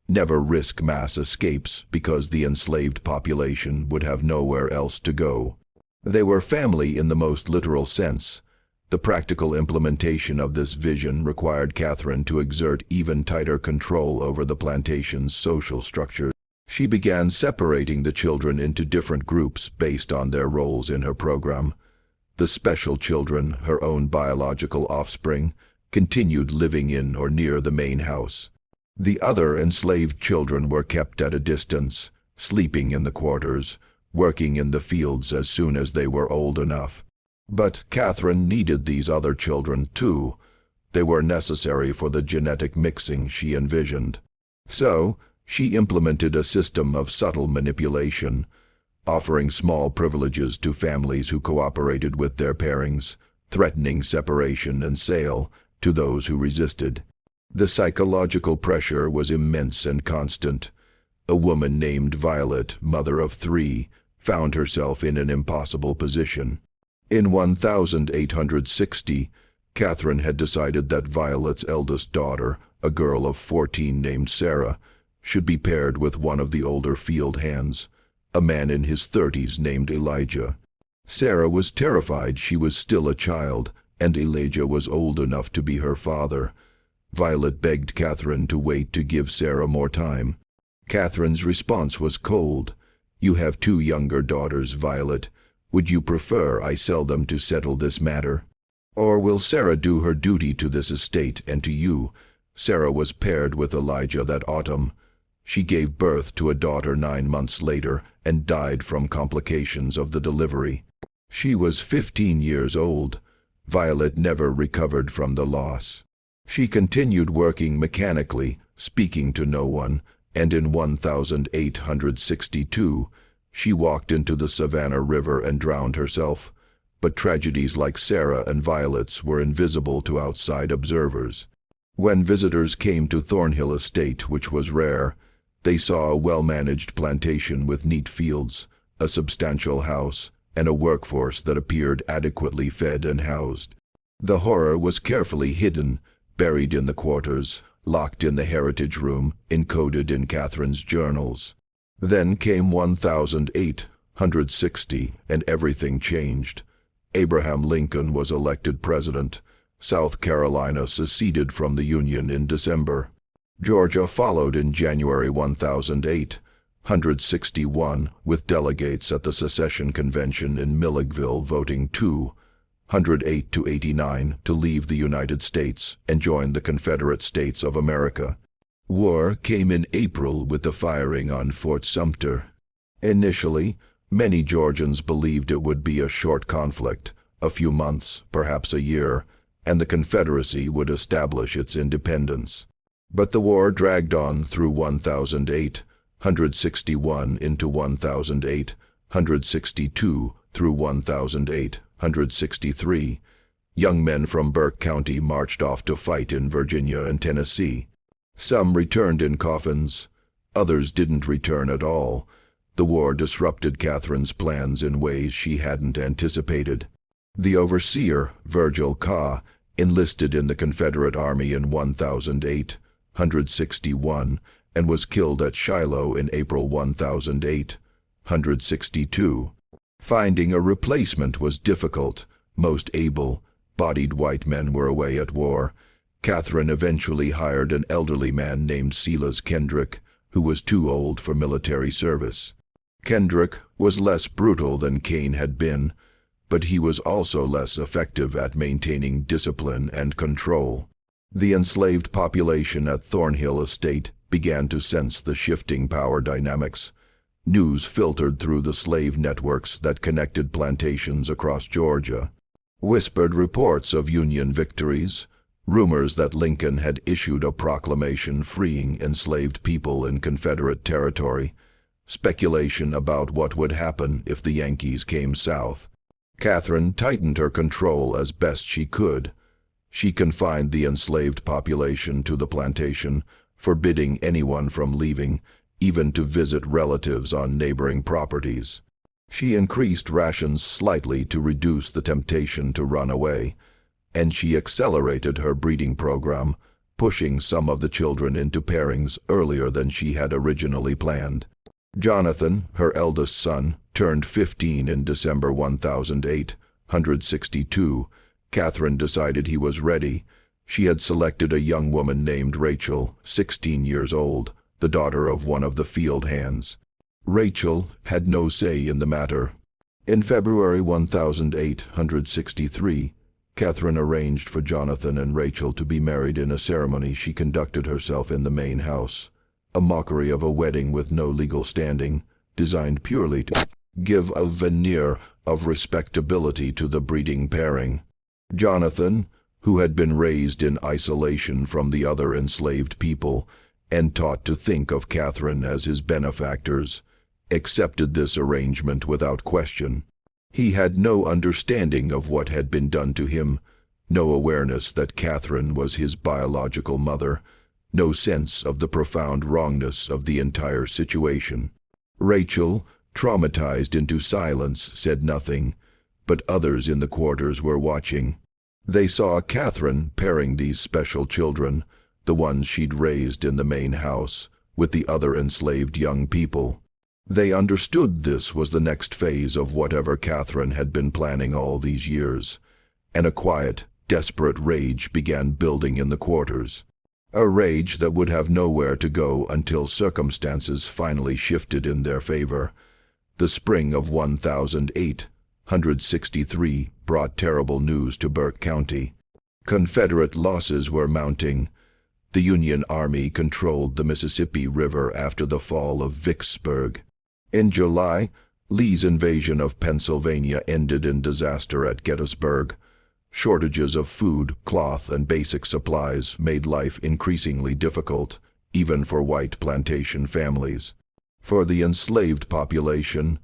never risk mass escapes because the enslaved population would have nowhere else to go. They were family in the most literal sense. The practical implementation of this vision required Catherine to exert even tighter control over the plantation's social structure. She began separating the children into different groups based on their roles in her program. The special children, her own biological offspring, continued living in or near the main house. The other enslaved children were kept at a distance, sleeping in the quarters, working in the fields as soon as they were old enough. But Catherine needed these other children too. They were necessary for the genetic mixing she envisioned. So, she implemented a system of subtle manipulation, offering small privileges to families who cooperated with their pairings, threatening separation and sale to those who resisted. The psychological pressure was immense and constant. A woman named Violet, mother of 3, found herself in an impossible position. In 1860, Catherine had decided that Violet's eldest daughter, a girl of 14 named Sarah, should be paired with one of the older field hands, a man in his 30s named Elijah. Sarah was terrified she was still a child, and Elijah was old enough to be her father. Violet begged Catherine to wait to give Sarah more time. Catherine's response was cold. "You have 2 younger daughters, Violet. Would you prefer I sell them to settle this matter? Or will Sarah do her duty to this estate and to you?" Sarah was paired with Elijah that autumn. She gave birth to a daughter 9 months later and died from complications of the delivery. She was 15 years old. Violet never recovered from the loss. She continued working mechanically, speaking to no one, and in 1862, she walked into the Savannah River and drowned herself. But tragedies like Sarah and Violet's were invisible to outside observers. When visitors came to Thornhill Estate, which was rare, they saw a well-managed plantation with neat fields, a substantial house, and a workforce that appeared adequately fed and housed. The horror was carefully hidden, buried in the quarters, locked in the heritage room, encoded in Catherine's journals. Then came 1860, and everything changed. Abraham Lincoln was elected president. South Carolina seceded from the Union in December. Georgia followed in January 1861, with delegates at the secession convention in Milledgeville voting 208 to 89 to leave the United States and join the Confederate States of America. War came in April with the firing on Fort Sumter. Initially, many Georgians believed it would be a short conflict, a few months, perhaps a year, and the Confederacy would establish its independence. But the war dragged on through 1861 into 1862 through 1863. Young men from Burke County marched off to fight in Virginia and Tennessee. Some returned in coffins. Others didn't return at all. The war disrupted Catherine's plans in ways she hadn't anticipated. The overseer, Virgil Carr, enlisted in the Confederate Army in 1861 and was killed at Shiloh in April 1862. Finding a replacement was difficult. Most able-bodied white men were away at war. Catherine eventually hired an elderly man named Silas Kendrick, who was too old for military service. Kendrick was less brutal than Kane had been, but he was also less effective at maintaining discipline and control. The enslaved population at Thornhill Estate began to sense the shifting power dynamics. News filtered through the slave networks that connected plantations across Georgia. Whispered reports of Union victories, rumors that Lincoln had issued a proclamation freeing enslaved people in Confederate territory, speculation about what would happen if the Yankees came south. Catherine tightened her control as best she could. She confined the enslaved population to the plantation, forbidding anyone from leaving, even to visit relatives on neighboring properties. She increased rations slightly to reduce the temptation to run away, and she accelerated her breeding program, pushing some of the children into pairings earlier than she had originally planned. Jonathan, her eldest son, turned 15 in December 1862. Catherine decided he was ready. She had selected a young woman named Rachel, 16 years old, the daughter of one of the field hands. Rachel had no say in the matter. In February 1863, Catherine arranged for Jonathan and Rachel to be married in a ceremony she conducted herself in the main house, a mockery of a wedding with no legal standing, designed purely to give a veneer of respectability to the breeding pairing. Jonathan, who had been raised in isolation from the other enslaved people and taught to think of Catherine as his benefactors, accepted this arrangement without question. He had no understanding of what had been done to him, no awareness that Catherine was his biological mother, no sense of the profound wrongness of the entire situation. Rachel, traumatized into silence, said nothing, but others in the quarters were watching. They saw Catherine pairing these special children, the ones she'd raised in the main house, with the other enslaved young people. They understood this was the next phase of whatever Catherine had been planning all these years, and a quiet, desperate rage began building in the quarters. A rage that would have nowhere to go until circumstances finally shifted in their favor. The spring of 1863 brought terrible news to Burke County. Confederate losses were mounting. The Union Army controlled the Mississippi River after the fall of Vicksburg. In July, Lee's invasion of Pennsylvania ended in disaster at Gettysburg. Shortages of food, cloth, and basic supplies made life increasingly difficult, even for white plantation families. For the enslaved population,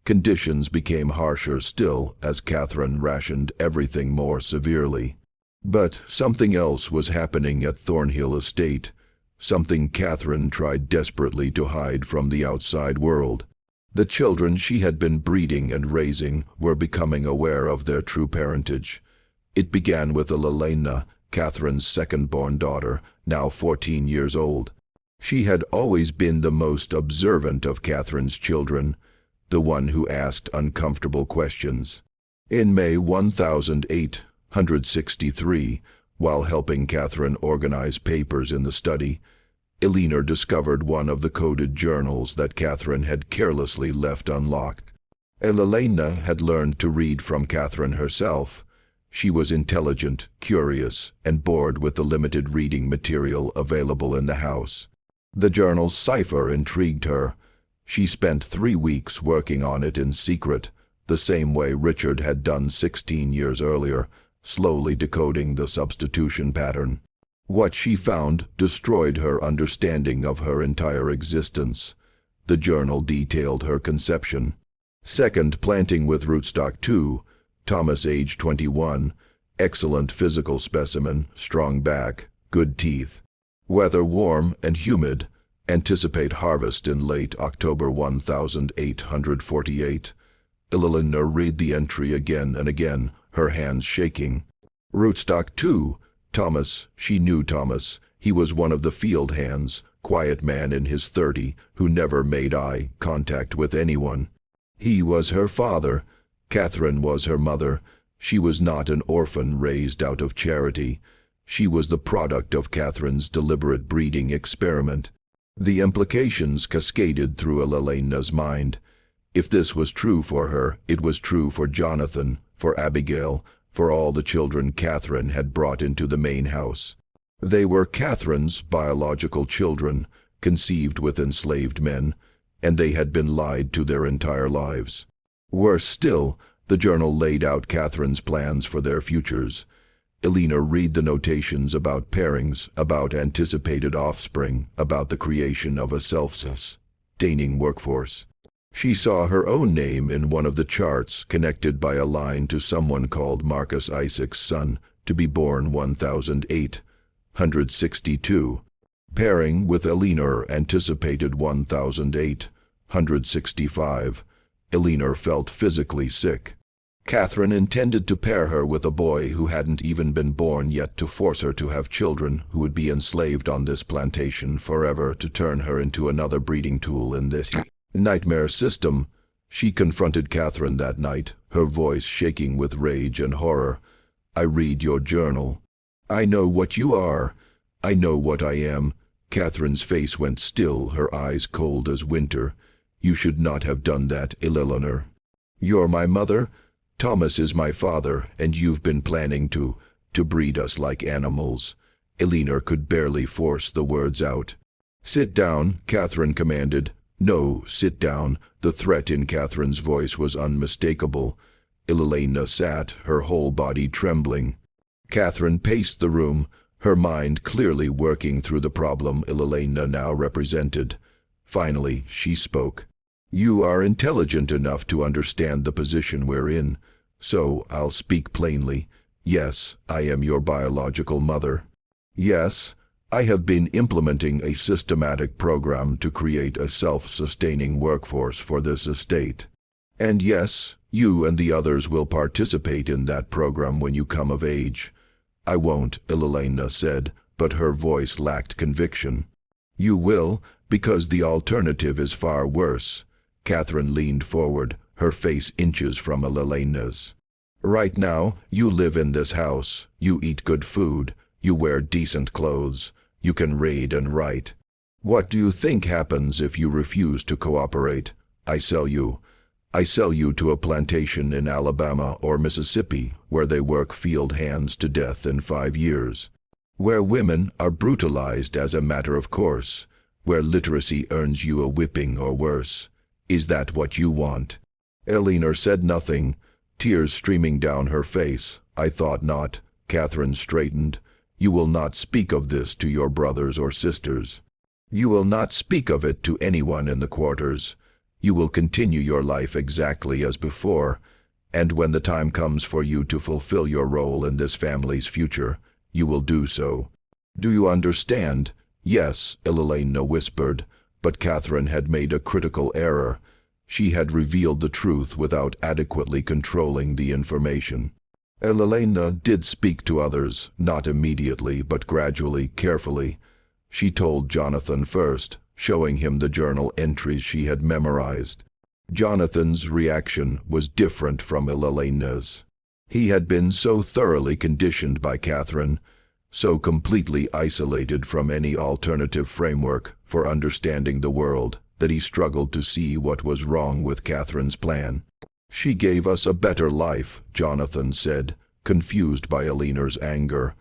conditions became harsher still as Catherine rationed everything more severely. But something else was happening at Thornhill Estate, something Catherine tried desperately to hide from the outside world. The children she had been breeding and raising were becoming aware of their true parentage. It began with Elena, Catherine's second-born daughter, now 14 years old. She had always been the most observant of Catherine's children, the one who asked uncomfortable questions. In May 1863, while helping Catherine organize papers in the study, Elena discovered one of the coded journals that Catherine had carelessly left unlocked. Elena had learned to read from Catherine herself. She was intelligent, curious, and bored with the limited reading material available in the house. The journal's cipher intrigued her. She spent 3 weeks working on it in secret, the same way Richard had done 16 years earlier, slowly decoding the substitution pattern. What she found destroyed her understanding of her entire existence. The journal detailed her conception. Second planting with rootstock 2, Thomas, age 21, excellent physical specimen, strong back, good teeth. Weather warm and humid, anticipate harvest in late October 1848. Elena read the entry again and again, her hands shaking. Rootstock 2, Thomas, she knew Thomas. He was one of the field hands, quiet man in his 30s, who never made eye contact with anyone. He was her father. Catherine was her mother. She was not an orphan raised out of charity. She was the product of Catherine's deliberate breeding experiment. The implications cascaded through Elena's mind. If this was true for her, it was true for Jonathan, for Abigail, for all the children Catherine had brought into the main house. They were Catherine's biological children, conceived with enslaved men, and they had been lied to their entire lives. Worse still, the journal laid out Catherine's plans for their futures. Elena read the notations about pairings, about anticipated offspring, about the creation of a self-sustaining workforce. She saw her own name in one of the charts, connected by a line to someone called Marcus Isaac's son, to be born 1862. Pairing with Elena anticipated 1865. Elena felt physically sick. Catherine intended to pair her with a boy who hadn't even been born yet, to force her to have children who would be enslaved on this plantation forever, to turn her into another breeding tool in this nightmare system. She confronted Catherine that night, her voice shaking with rage and horror. "I read your journal. I know what you are. I know what I am." Catherine's face went still, her eyes cold as winter. "You should not have done that, Eleanor. You're my mother. Thomas is my father, and you've been planning to breed us like animals." Elena could barely force the words out. "Sit down," Catherine commanded. "No, sit down." The threat in Catherine's voice was unmistakable. Elena sat, her whole body trembling. Catherine paced the room, her mind clearly working through the problem Elena now represented. Finally, she spoke. "You are intelligent enough to understand the position we're in, so I'll speak plainly. Yes, I am your biological mother. Yes, I have been implementing a systematic program to create a self-sustaining workforce for this estate. And yes, you and the others will participate in that program when you come of age. I won't, Elena said, but her voice lacked conviction. You will, because the alternative is far worse. Catherine leaned forward, her face inches from Elena's. Right now, you live in this house, you eat good food, you wear decent clothes, you can read and write. What do you think happens if you refuse to cooperate? I sell you. I sell you to a plantation in Alabama or Mississippi where they work field hands to death in 5 years. Where women are brutalized as a matter of course. Where literacy earns you a whipping or worse. Is that what you want? Eleanor said nothing, tears streaming down her face. I thought not. Catherine straightened. You will not speak of this to your brothers or sisters. You will not speak of it to anyone in the quarters. You will continue your life exactly as before, and when the time comes for you to fulfill your role in this family's future, you will do so. Do you understand? Yes, Elena whispered, but Catherine had made a critical error. She had revealed the truth without adequately controlling the information. Elena did speak to others, not immediately but gradually, carefully. She told Jonathan first, showing him the journal entries she had memorized. Jonathan's reaction was different from Elena's. He had been so thoroughly conditioned by Catherine, so completely isolated from any alternative framework for understanding the world, that he struggled to see what was wrong with Catherine's plan. She gave us a better life, Jonathan said, confused by Eleanor's anger.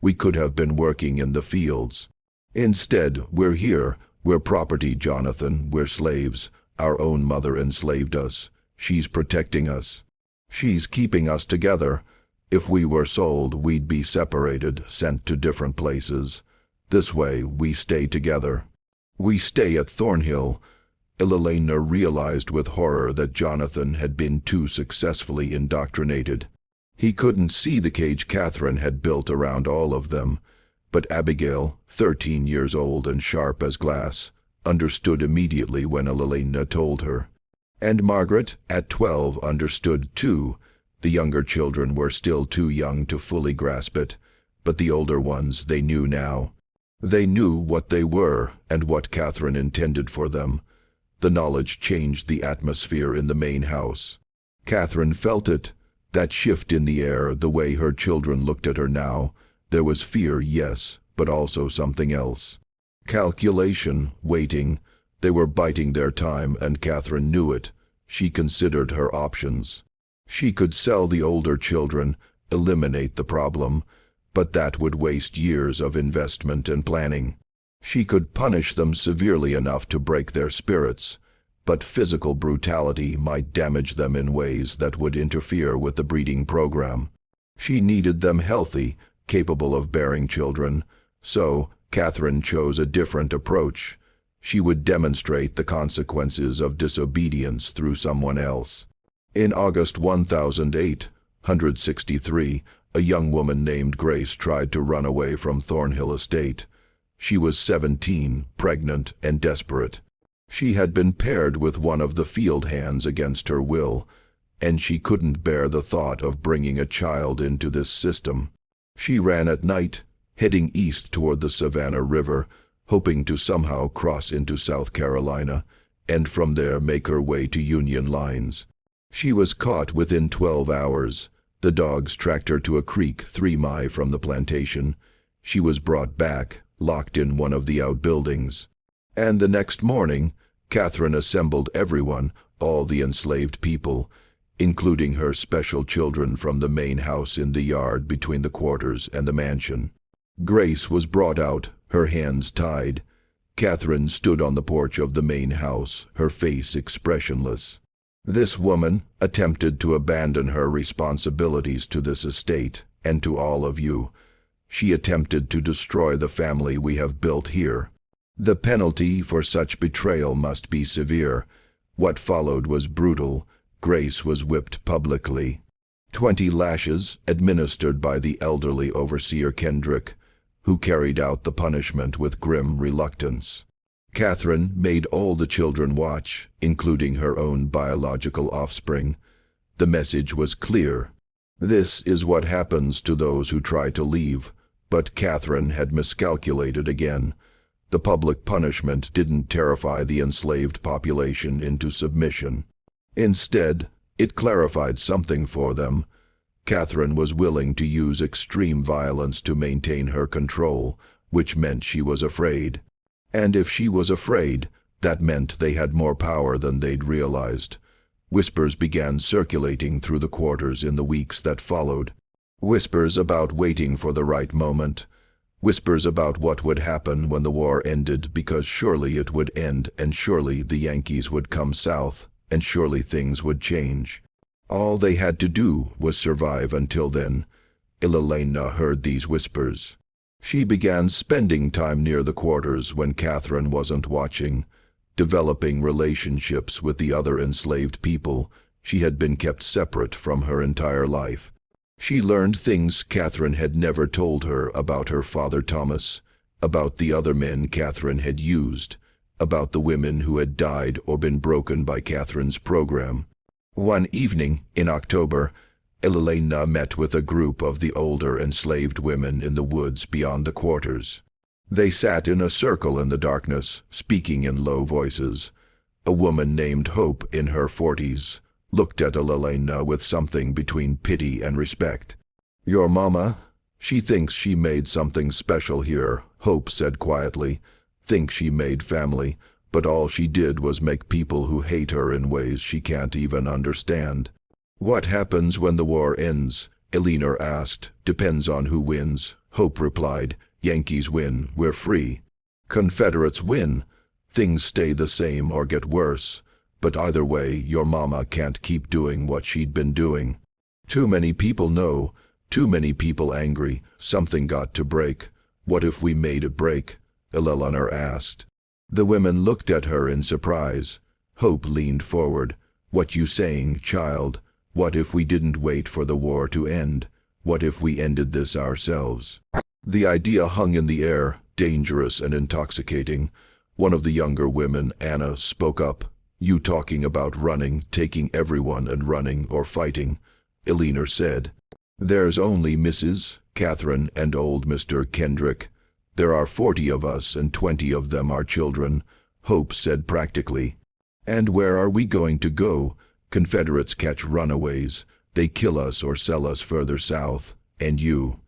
We could have been working in the fields. Instead, we're here. We're property, Jonathan. We're slaves. Our own mother enslaved us. She's protecting us. She's keeping us together. If we were sold, we'd be separated, sent to different places. This way, we stay together. We stay at Thornhill. Elena realized with horror that Jonathan had been too successfully indoctrinated. He couldn't see the cage Catherine had built around all of them. But Abigail, 13 years old and sharp as glass, understood immediately when Elena told her. And Margaret, at 12, understood too. The younger children were still too young to fully grasp it, but the older ones, they knew now. They knew what they were and what Catherine intended for them. The knowledge changed the atmosphere in the main house. Catherine felt it, that shift in the air, the way her children looked at her now. There was fear, yes, but also something else. Calculation, waiting. They were biding their time, and Catherine knew it. She considered her options. She could sell the older children, eliminate the problem, but that would waste years of investment and planning. She could punish them severely enough to break their spirits, but physical brutality might damage them in ways that would interfere with the breeding program. She needed them healthy, capable of bearing children, so Catherine chose a different approach. She would demonstrate the consequences of disobedience through someone else. In August 1863, a young woman named Grace tried to run away from Thornhill Estate. She was 17, pregnant and desperate. She had been paired with one of the field hands against her will, and she couldn't bear the thought of bringing a child into this system. She ran at night, heading east toward the Savannah River, hoping to somehow cross into South Carolina, and from there make her way to Union lines. She was caught within 12 hours. The dogs tracked her to a creek 3 miles from the plantation. She was brought back, locked in one of the outbuildings. And the next morning, Catherine assembled everyone, all the enslaved people, including her special children from the main house in the yard between the quarters and the mansion. Grace was brought out, her hands tied. Catherine stood on the porch of the main house, her face expressionless. This woman attempted to abandon her responsibilities to this estate and to all of you. She attempted to destroy the family we have built here. The penalty for such betrayal must be severe. What followed was brutal. Grace was whipped publicly. 20 lashes administered by the elderly overseer Kendrick, who carried out the punishment with grim reluctance. Catherine made all the children watch, including her own biological offspring. The message was clear. This is what happens to those who try to leave. But Catherine had miscalculated again. The public punishment didn't terrify the enslaved population into submission. Instead, it clarified something for them. Catherine was willing to use extreme violence to maintain her control, which meant she was afraid. And if she was afraid, that meant they had more power than they'd realized. Whispers began circulating through the quarters in the weeks that followed. Whispers about waiting for the right moment. Whispers about what would happen when the war ended, because surely it would end, and surely the Yankees would come south, and surely things would change. All they had to do was survive until then. Elena heard these whispers. She began spending time near the quarters when Catherine wasn't watching, developing relationships with the other enslaved people. She had been kept separate from her entire life. She learned things Catherine had never told her about her father Thomas, about the other men Catherine had used, about the women who had died or been broken by Catherine's program. One evening in October, Elena met with a group of the older enslaved women in the woods beyond the quarters. They sat in a circle in the darkness, speaking in low voices. A woman named Hope, in her 40s, looked at Elena with something between pity and respect. "Your mama? She thinks she made something special here," Hope said quietly. "Think she made family, but all she did was make people who hate her in ways she can't even understand." "What happens when the war ends?" Elena asked. "Depends on who wins," Hope replied. "Yankees win, we're free. Confederates win, things stay the same or get worse. But either way, your mama can't keep doing what she'd been doing. Too many people know, too many people angry, something got to break. What if we made it break?" Elena asked. The women looked at her in surprise. Hope leaned forward. "What you saying, child? What if we didn't wait for the war to end? What if we ended this ourselves?" The idea hung in the air, dangerous and intoxicating. One of the younger women, Anna, spoke up. "You talking about running, taking everyone and running or fighting?" Elena said. "There's only Mrs. Catherine and old Mr. Kendrick. There are 40 of us and 20 of them are children," Hope said practically. "And where are we going to go? Confederates catch runaways. They kill us or sell us further south. And you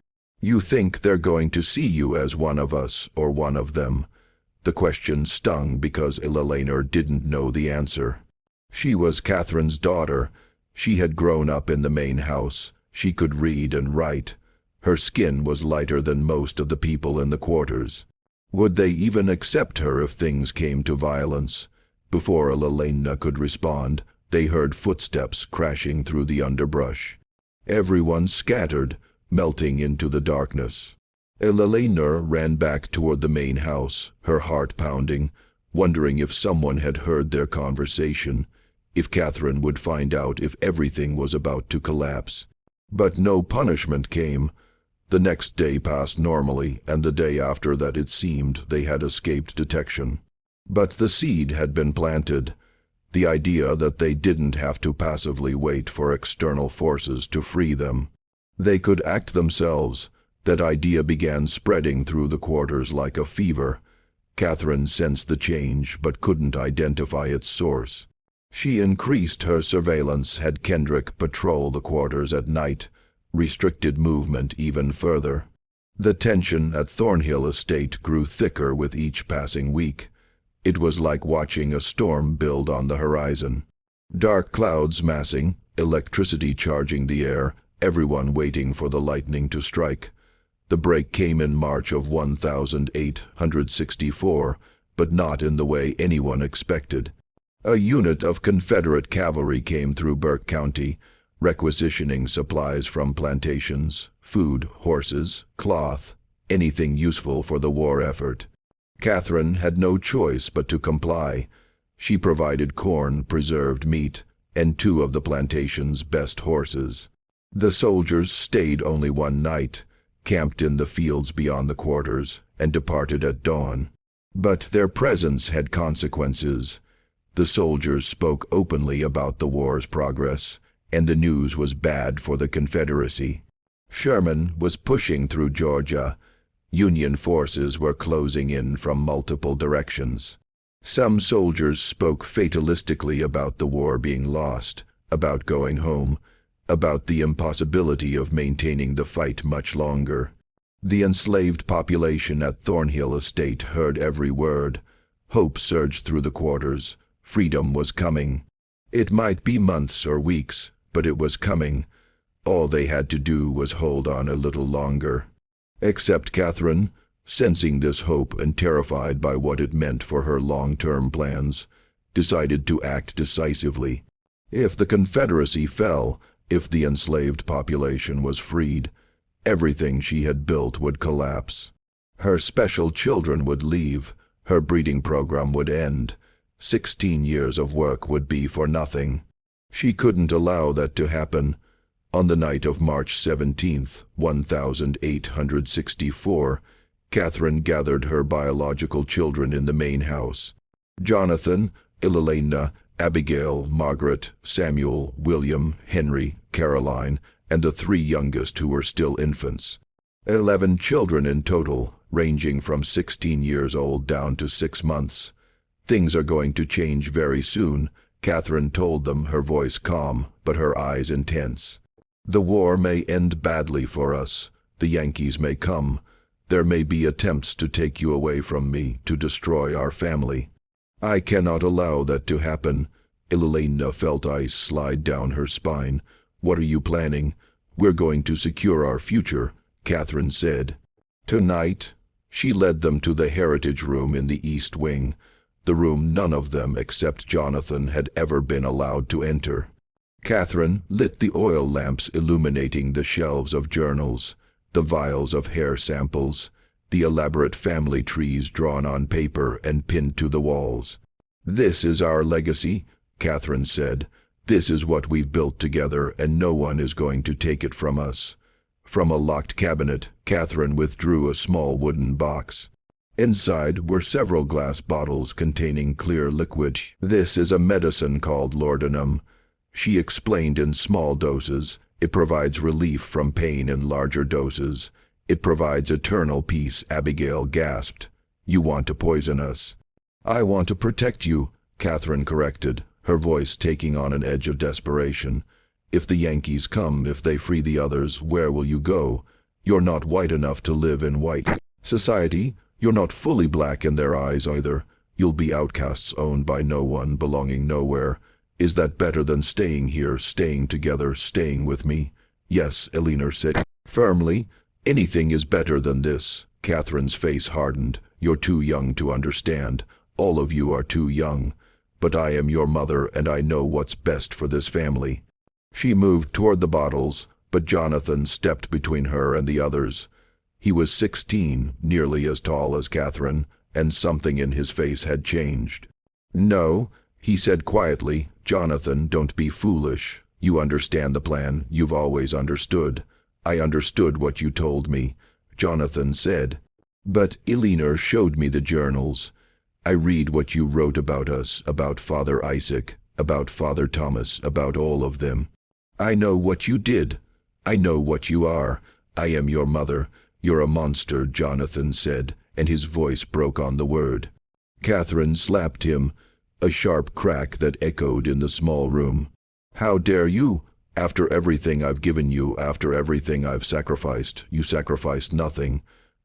think they're going to see you as one of us or one of them?" The question stung because Elena didn't know the answer. She was Catherine's daughter. She had grown up in the main house. She could read and write. Her skin was lighter than most of the people in the quarters. Would they even accept her if things came to violence? Before Elena could respond, they heard footsteps crashing through the underbrush. Everyone scattered, melting into the darkness. Elena ran back toward the main house, her heart pounding, wondering if someone had heard their conversation, if Catherine would find out if everything was about to collapse. But no punishment came. The next day passed normally, and the day after that it seemed they had escaped detection. But the seed had been planted, the idea that they didn't have to passively wait for external forces to free them. They could act themselves. That idea began spreading through the quarters like a fever. Catherine sensed the change but couldn't identify its source. She increased her surveillance, had Kendrick patrol the quarters at night, restricted movement even further. The tension at Thornhill Estate grew thicker with each passing week. It was like watching a storm build on the horizon. Dark clouds massing, electricity charging the air, everyone waiting for the lightning to strike. The break came in March of 1864, but not in the way anyone expected. A unit of Confederate cavalry came through Burke County, requisitioning supplies from plantations, food, horses, cloth, anything useful for the war effort. Catherine had no choice but to comply. She provided corn, preserved meat, and 2 of the plantation's best horses. The soldiers stayed only one night, camped in the fields beyond the quarters, and departed at dawn. But their presence had consequences. The soldiers spoke openly about the war's progress, and the news was bad for the Confederacy. Sherman was pushing through Georgia. Union forces were closing in from multiple directions. Some soldiers spoke fatalistically about the war being lost, about going home, about the impossibility of maintaining the fight much longer. The enslaved population at Thornhill Estate heard every word. Hope surged through the quarters. Freedom was coming. It might be months or weeks, but it was coming. All they had to do was hold on a little longer. Except Catherine, sensing this hope and terrified by what it meant for her long-term plans, decided to act decisively. If the Confederacy fell, if the enslaved population was freed, everything she had built would collapse. Her special children would leave, her breeding program would end, 16 years of work would be for nothing. She couldn't allow that to happen. On the night of March 17, 1864, Catherine gathered her biological children in the main house. Jonathan, Elena, Abigail, Margaret, Samuel, William, Henry, Caroline, and the 3 youngest who were still infants. 11 children in total, ranging from 16 years old down to 6 months. Things are going to change very soon, Catherine told them, her voice calm, but her eyes intense. The war may end badly for us. The Yankees may come. There may be attempts to take you away from me, to destroy our family. I cannot allow that to happen. Elena felt ice slide down her spine. What are you planning? We're going to secure our future, Catherine said. Tonight, she led them to the Heritage Room in the East Wing, the room none of them except Jonathan had ever been allowed to enter. Catherine lit the oil lamps illuminating the shelves of journals, the vials of hair samples, the elaborate family trees drawn on paper and pinned to the walls. This is our legacy, Catherine said. This is what we've built together, and no one is going to take it from us. From a locked cabinet, Catherine withdrew a small wooden box. Inside were several glass bottles containing clear liquid. This is a medicine called laudanum. She explained, in small doses. It provides relief from pain in larger doses. It provides eternal peace, Abigail gasped. You want to poison us. I want to protect you, Catherine corrected, her voice taking on an edge of desperation. If the Yankees come, if they free the others, where will you go? You're not white enough to live in white society. You're not fully black in their eyes either. You'll be outcasts, owned by no one, belonging nowhere. Is that better than staying here, staying together, staying with me? Yes, Elena said firmly. Anything is better than this. Catherine's face hardened. You're too young to understand. All of you are too young. But I am your mother, and I know what's best for this family. She moved toward the bottles, but Jonathan stepped between her and the others. He was 16, nearly as tall as Catherine, and something in his face had changed. No, he said quietly. Jonathan, don't be foolish. You understand the plan. You've always understood. I understood what you told me, Jonathan said. But Elena showed me the journals. I read what you wrote about us, about Father Isaac, about Father Thomas, about all of them. I know what you did. I know what you are. I am your mother. You're a monster, Jonathan said, and his voice broke on the word. Catherine slapped him, a sharp crack that echoed in the small room. How dare you? After everything I've given you, after everything I've sacrificed, you sacrificed nothing,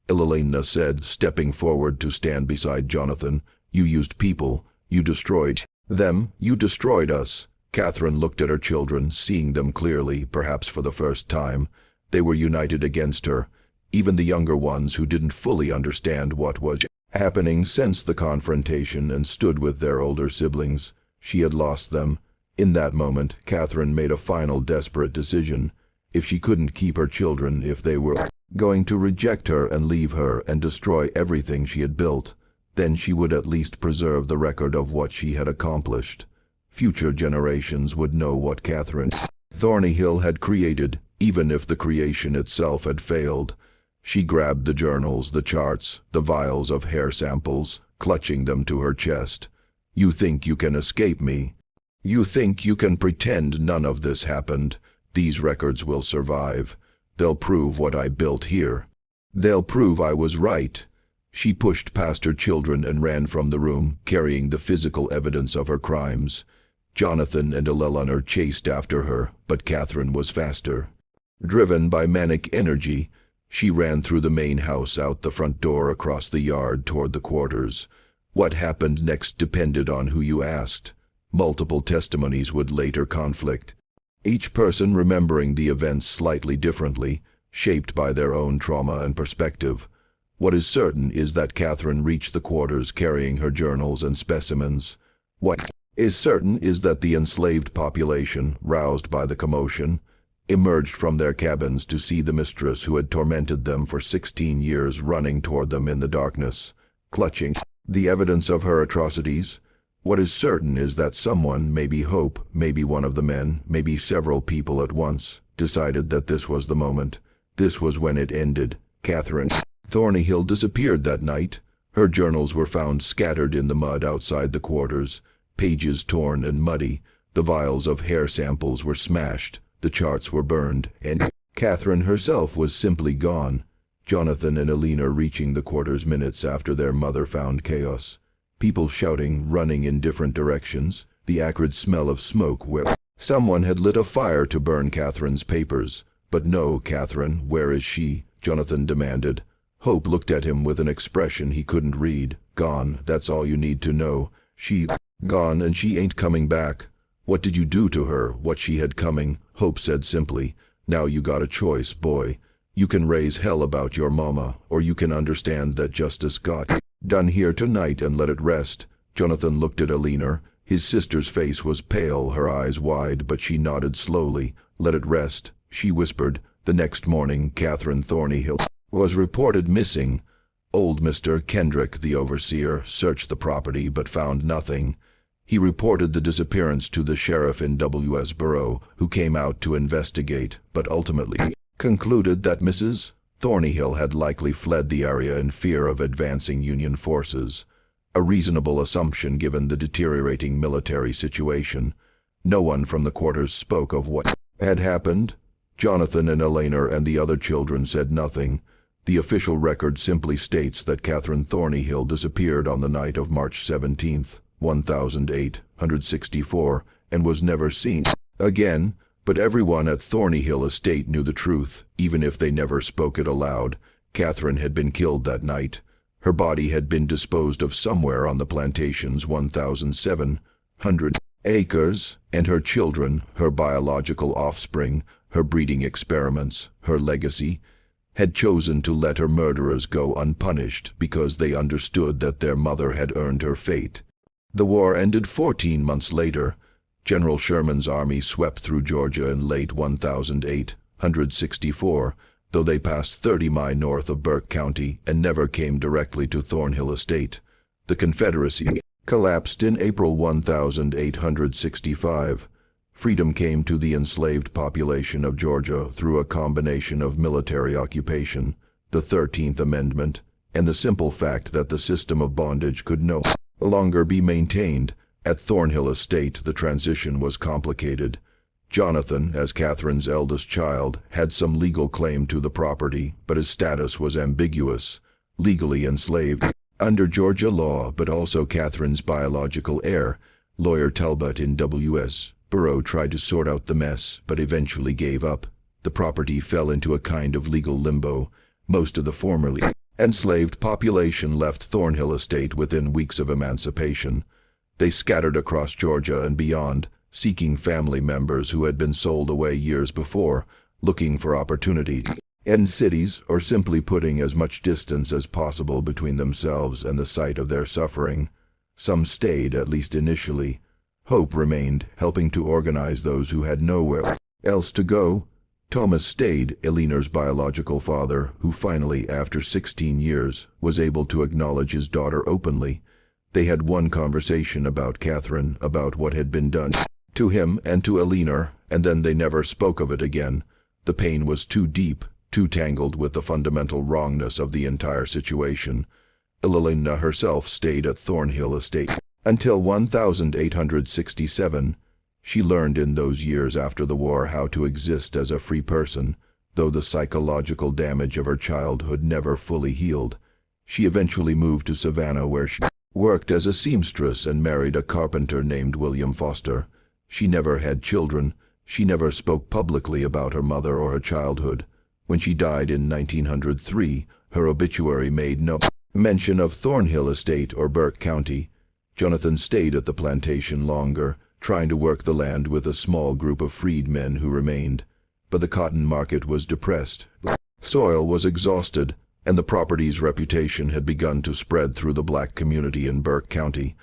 Elena said, stepping forward to stand beside Jonathan. You used people. You destroyed them. You destroyed us. Catherine looked at her children, seeing them clearly, perhaps for the first time. They were united against her. Even the younger ones who didn't fully understand what was happening sensed the confrontation and stood with their older siblings. She had lost them. In that moment, Catherine made a final desperate decision. If she couldn't keep her children, if they were going to reject her and leave her and destroy everything she had built, then she would at least preserve the record of what she had accomplished. Future generations would know what Catherine Thornhill had created, even if the creation itself had failed. She grabbed the journals, the charts, the vials of hair samples, clutching them to her chest. "You think you can escape me? You think you can pretend none of this happened? These records will survive. They'll prove what I built here. They'll prove I was right." She pushed past her children and ran from the room, carrying the physical evidence of her crimes. Jonathan and Eleanor chased after her, but Catherine was faster. Driven by manic energy, she ran through the main house, out the front door, across the yard toward the quarters. What happened next depended on who you asked. Multiple testimonies would later conflict, each person remembering the events slightly differently, shaped by their own trauma and perspective. What is certain is that Catherine reached the quarters carrying her journals and specimens. What is certain is that the enslaved population, roused by the commotion, emerged from their cabins to see the mistress who had tormented them for 16 years running toward them in the darkness, clutching the evidence of her atrocities. What is certain is that someone, maybe Hope, maybe one of the men, maybe several people at once, decided that this was the moment. This was when it ended. Catherine Thornyhill disappeared that night. Her journals were found scattered in the mud outside the quarters, pages torn and muddy. The vials of hair samples were smashed, the charts were burned, and Catherine herself was simply gone. Jonathan and Eleanor reaching the quarters minutes after their mother found chaos. People shouting, running in different directions, the acrid smell of smoke where someone had lit a fire to burn Catherine's papers. "But no, Catherine, where is she?" Jonathan demanded. Hope looked at him with an expression he couldn't read. "Gone, that's all you need to know. She's gone and she ain't coming back." "What did you do to her? What she had coming?" Hope said simply. "Now you got a choice, boy. You can raise hell about your mama, or you can understand that justice got done here tonight and let it rest." Jonathan looked at Eleanor. His sister's face was pale, her eyes wide, but she nodded slowly. "Let it rest," she whispered. The next morning, Catherine Thornyhill was reported missing. Old Mr. Kendrick, the overseer, searched the property but found nothing. He reported the disappearance to the sheriff in W.S. Borough, who came out to investigate, but ultimately concluded that Mrs. Thornyhill had likely fled the area in fear of advancing Union forces. A reasonable assumption given the deteriorating military situation. No one from the quarters spoke of what had happened. Jonathan and Eleanor and the other children said nothing. The official record simply states that Catherine Thornyhill disappeared on the night of March 17th, 1864, and was never seen again. But everyone at Thornyhill Estate knew the truth, even if they never spoke it aloud. Catherine had been killed that night. Her body had been disposed of somewhere on the plantation's 1,700 acres, and her children, her biological offspring, her breeding experiments, her legacy, had chosen to let her murderers go unpunished because they understood that their mother had earned her fate. The war ended 14 months later. General Sherman's army swept through Georgia in late 1864, though they passed 30 miles north of Burke County and never came directly to Thornhill Estate. The Confederacy collapsed in April 1865. Freedom came to the enslaved population of Georgia through a combination of military occupation, the 13th Amendment, and the simple fact that the system of bondage could no longer be maintained. At Thornhill Estate, the transition was complicated. Jonathan, as Catherine's eldest child, had some legal claim to the property, but his status was ambiguous. Legally enslaved under Georgia law, but also Catherine's biological heir. Lawyer Talbot in W.S. Borough tried to sort out the mess, but eventually gave up. The property fell into a kind of legal limbo. Most of the formerly enslaved population left Thornhill Estate within weeks of emancipation. They scattered across Georgia and beyond, seeking family members who had been sold away years before, looking for opportunity in cities, or simply putting as much distance as possible between themselves and the site of their suffering. Some stayed, at least initially. Hope remained, helping to organize those who had nowhere else to go. Thomas stayed, Eleanor's biological father, who finally, after 16 years, was able to acknowledge his daughter openly. They had one conversation about Catherine, about what had been done to him and to Eleanor, and then they never spoke of it again. The pain was too deep, too tangled with the fundamental wrongness of the entire situation. Elelina herself stayed at Thornhill Estate until 1867. She learned in those years after the war how to exist as a free person, though the psychological damage of her childhood never fully healed. She eventually moved to Savannah, where she worked as a seamstress and married a carpenter named William Foster. She never had children. She never spoke publicly about her mother or her childhood. When she died in 1903, her obituary made no mention of Thornhill Estate or Burke County. Jonathan stayed at the plantation longer, trying to work the land with a small group of freedmen who remained. But the cotton market was depressed. Soil was exhausted, and the property's reputation had begun to spread through the black community in Burke County.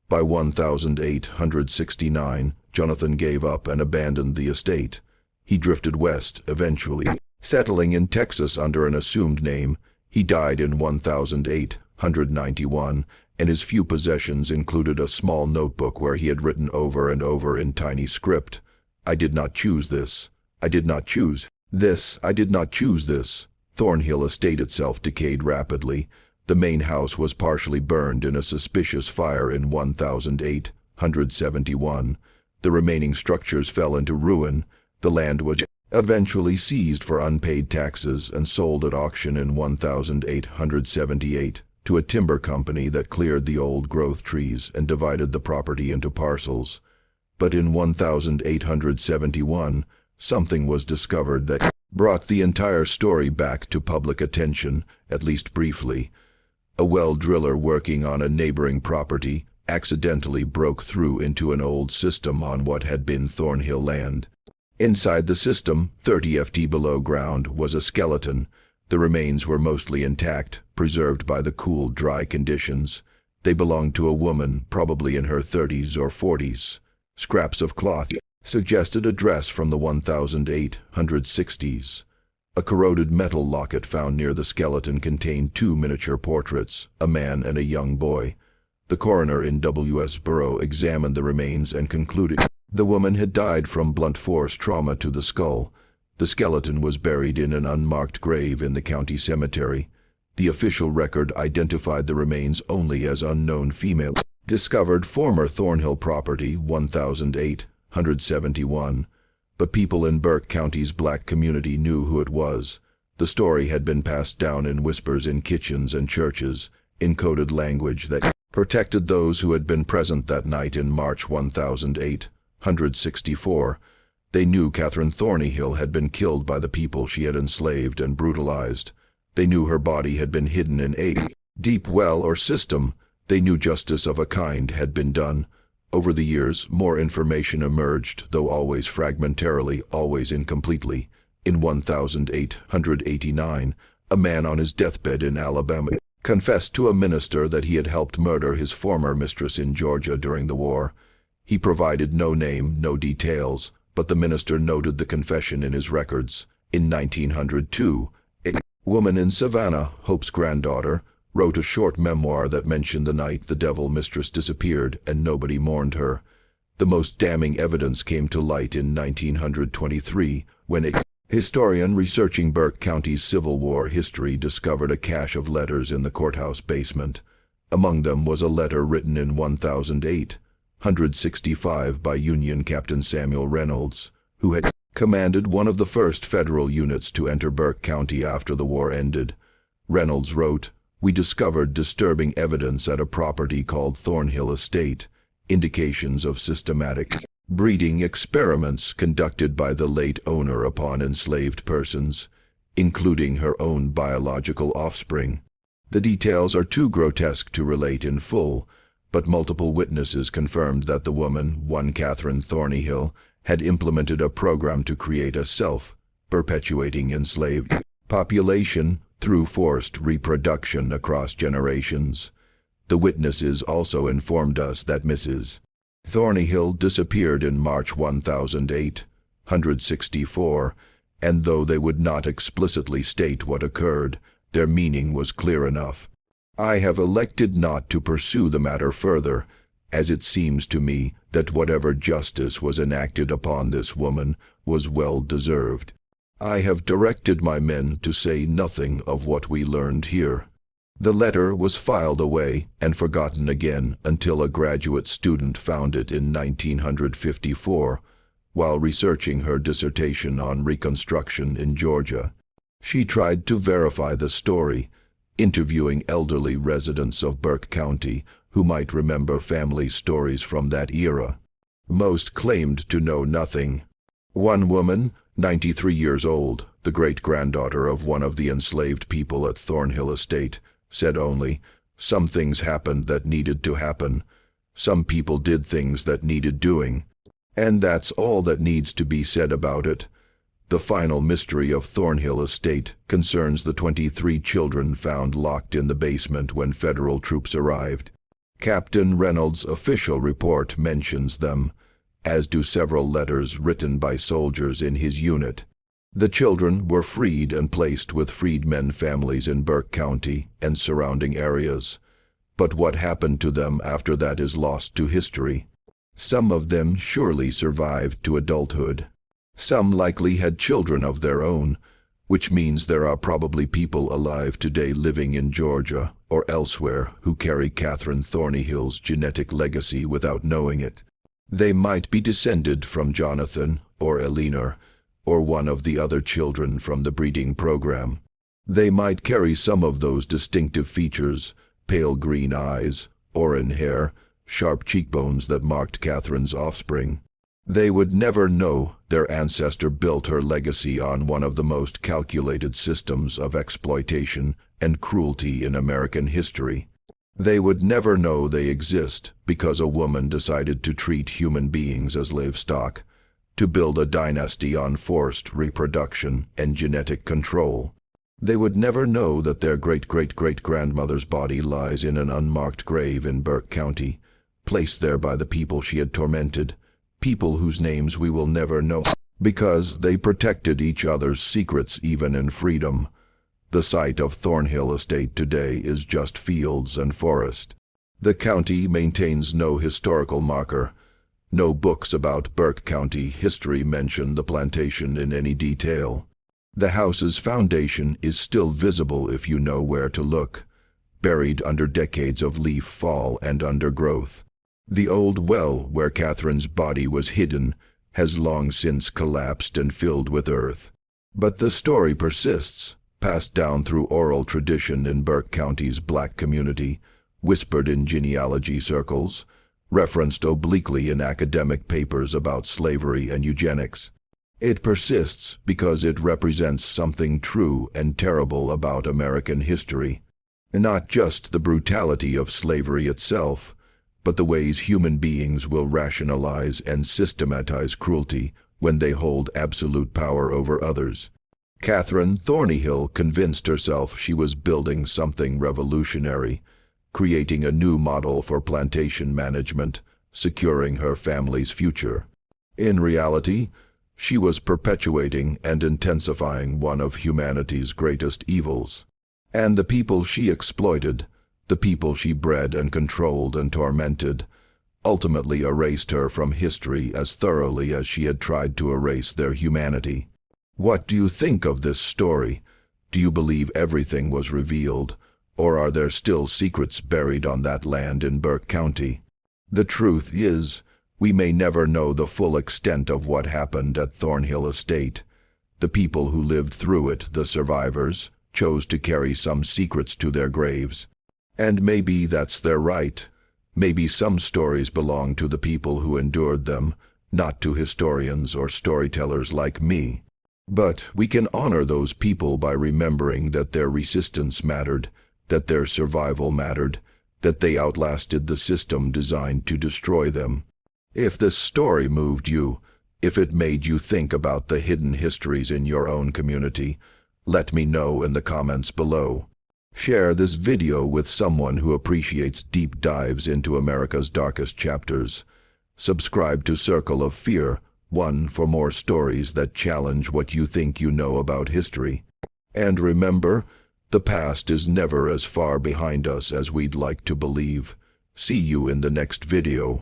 By 1869, Jonathan gave up and abandoned the estate. He drifted west, eventually settling in Texas under an assumed name. He died in 1891, and his few possessions included a small notebook where he had written over and over in tiny script, "I did not choose this. I did not choose this. I did not choose this." Thornhill Estate itself decayed rapidly. The main house was partially burned in a suspicious fire in 1871. The remaining structures fell into ruin. The land was eventually seized for unpaid taxes and sold at auction in 1878 to a timber company that cleared the old growth trees and divided the property into parcels. But in 1871, something was discovered that brought the entire story back to public attention, at least briefly. A well driller working on a neighboring property accidentally broke through into an old system on what had been Thornhill land. Inside the system, 30 ft below ground, was a skeleton. The remains were mostly intact, preserved by the cool, dry conditions. They belonged to a woman, probably in her 30s or 40s. Scraps of cloth suggested a dress from the 1860s. A corroded metal locket found near the skeleton contained 2 miniature portraits, a man and a young boy. The coroner in W.S. Borough examined the remains and concluded the woman had died from blunt force trauma to the skull. The skeleton was buried in an unmarked grave in the county cemetery. The official record identified the remains only as unknown female. Discovered former Thornhill property, 1871. But people in Burke County's black community knew who it was. The story had been passed down in whispers in kitchens and churches, in coded language that protected those who had been present that night in March 1864. They knew Catherine Thornhill had been killed by the people she had enslaved and brutalized. They knew her body had been hidden in a deep well or system. They knew justice of a kind had been done. Over the years, more information emerged, though always fragmentarily, always incompletely. In 1889, a man on his deathbed in Alabama confessed to a minister that he had helped murder his former mistress in Georgia during the war. He provided no name, no details, but the minister noted the confession in his records. In 1902, a woman in Savannah, Hope's granddaughter, wrote a short memoir that mentioned the night the devil mistress disappeared and nobody mourned her. The most damning evidence came to light in 1923 when a historian researching Burke County's Civil War history discovered a cache of letters in the courthouse basement. Among them was a letter written in 1865 by Union Captain Samuel Reynolds, who had commanded one of the first federal units to enter Burke County after the war ended. Reynolds wrote, "We discovered disturbing evidence at a property called Thornhill Estate, indications of systematic breeding experiments conducted by the late owner upon enslaved persons, including her own biological offspring. The details are too grotesque to relate in full, but multiple witnesses confirmed that the woman, one Catherine Thornhill, had implemented a program to create a self-perpetuating enslaved population through forced reproduction across generations. The witnesses also informed us that Mrs. Thornhill disappeared in March 1864, and though they would not explicitly state what occurred, their meaning was clear enough. I have elected not to pursue the matter further, as it seems to me that whatever justice was enacted upon this woman was well deserved. I have directed my men to say nothing of what we learned here." The letter was filed away and forgotten again until a graduate student found it in 1954 while researching her dissertation on Reconstruction in Georgia. She tried to verify the story, interviewing elderly residents of Burke County who might remember family stories from that era. Most claimed to know nothing. One woman, 93 years old, the great-granddaughter of one of the enslaved people at Thornhill Estate, said only, "Some things happened that needed to happen. Some people did things that needed doing. And that's all that needs to be said about it." The final mystery of Thornhill Estate concerns the 23 children found locked in the basement when federal troops arrived. Captain Reynolds' official report mentions them, as do several letters written by soldiers in his unit. The children were freed and placed with freedmen families in Burke County and surrounding areas. But what happened to them after that is lost to history. Some of them surely survived to adulthood. Some likely had children of their own, which means there are probably people alive today living in Georgia or elsewhere who carry Catherine Thornyhill's genetic legacy without knowing it. They might be descended from Jonathan or Eleanor, or one of the other children from the breeding program. They might carry some of those distinctive features, pale green eyes, auburn hair, sharp cheekbones that marked Catherine's offspring. They would never know their ancestor built her legacy on one of the most calculated systems of exploitation and cruelty in American history. They would never know they exist because a woman decided to treat human beings as livestock, to build a dynasty on forced reproduction and genetic control. They would never know that their great-great-great-grandmother's body lies in an unmarked grave in Burke County, placed there by the people she had tormented, people whose names we will never know, because they protected each other's secrets even in freedom. The site of Thornhill Estate today is just fields and forest. The county maintains no historical marker. No books about Burke County history mention the plantation in any detail. The house's foundation is still visible if you know where to look, buried under decades of leaf fall and undergrowth. The old well where Catherine's body was hidden has long since collapsed and filled with earth. But the story persists, passed down through oral tradition in Burke County's black community, whispered in genealogy circles, referenced obliquely in academic papers about slavery and eugenics. It persists because it represents something true and terrible about American history. Not just the brutality of slavery itself, but the ways human beings will rationalize and systematize cruelty when they hold absolute power over others. Catherine Thornyhill convinced herself she was building something revolutionary, creating a new model for plantation management, securing her family's future. In reality, she was perpetuating and intensifying one of humanity's greatest evils. And the people she exploited, the people she bred and controlled and tormented, ultimately erased her from history as thoroughly as she had tried to erase their humanity. What do you think of this story? Do you believe everything was revealed, or are there still secrets buried on that land in Burke County? The truth is, we may never know the full extent of what happened at Thornhill Estate. The people who lived through it, the survivors, chose to carry some secrets to their graves. And maybe that's their right. Maybe some stories belong to the people who endured them, not to historians or storytellers like me. But we can honor those people by remembering that their resistance mattered, that their survival mattered, that they outlasted the system designed to destroy them. If this story moved you, if it made you think about the hidden histories in your own community, let me know in the comments below. Share this video with someone who appreciates deep dives into America's darkest chapters. Subscribe to Circle of Fear 1 for more stories that challenge what you think you know about history. And remember, the past is never as far behind us as we'd like to believe. See you in the next video.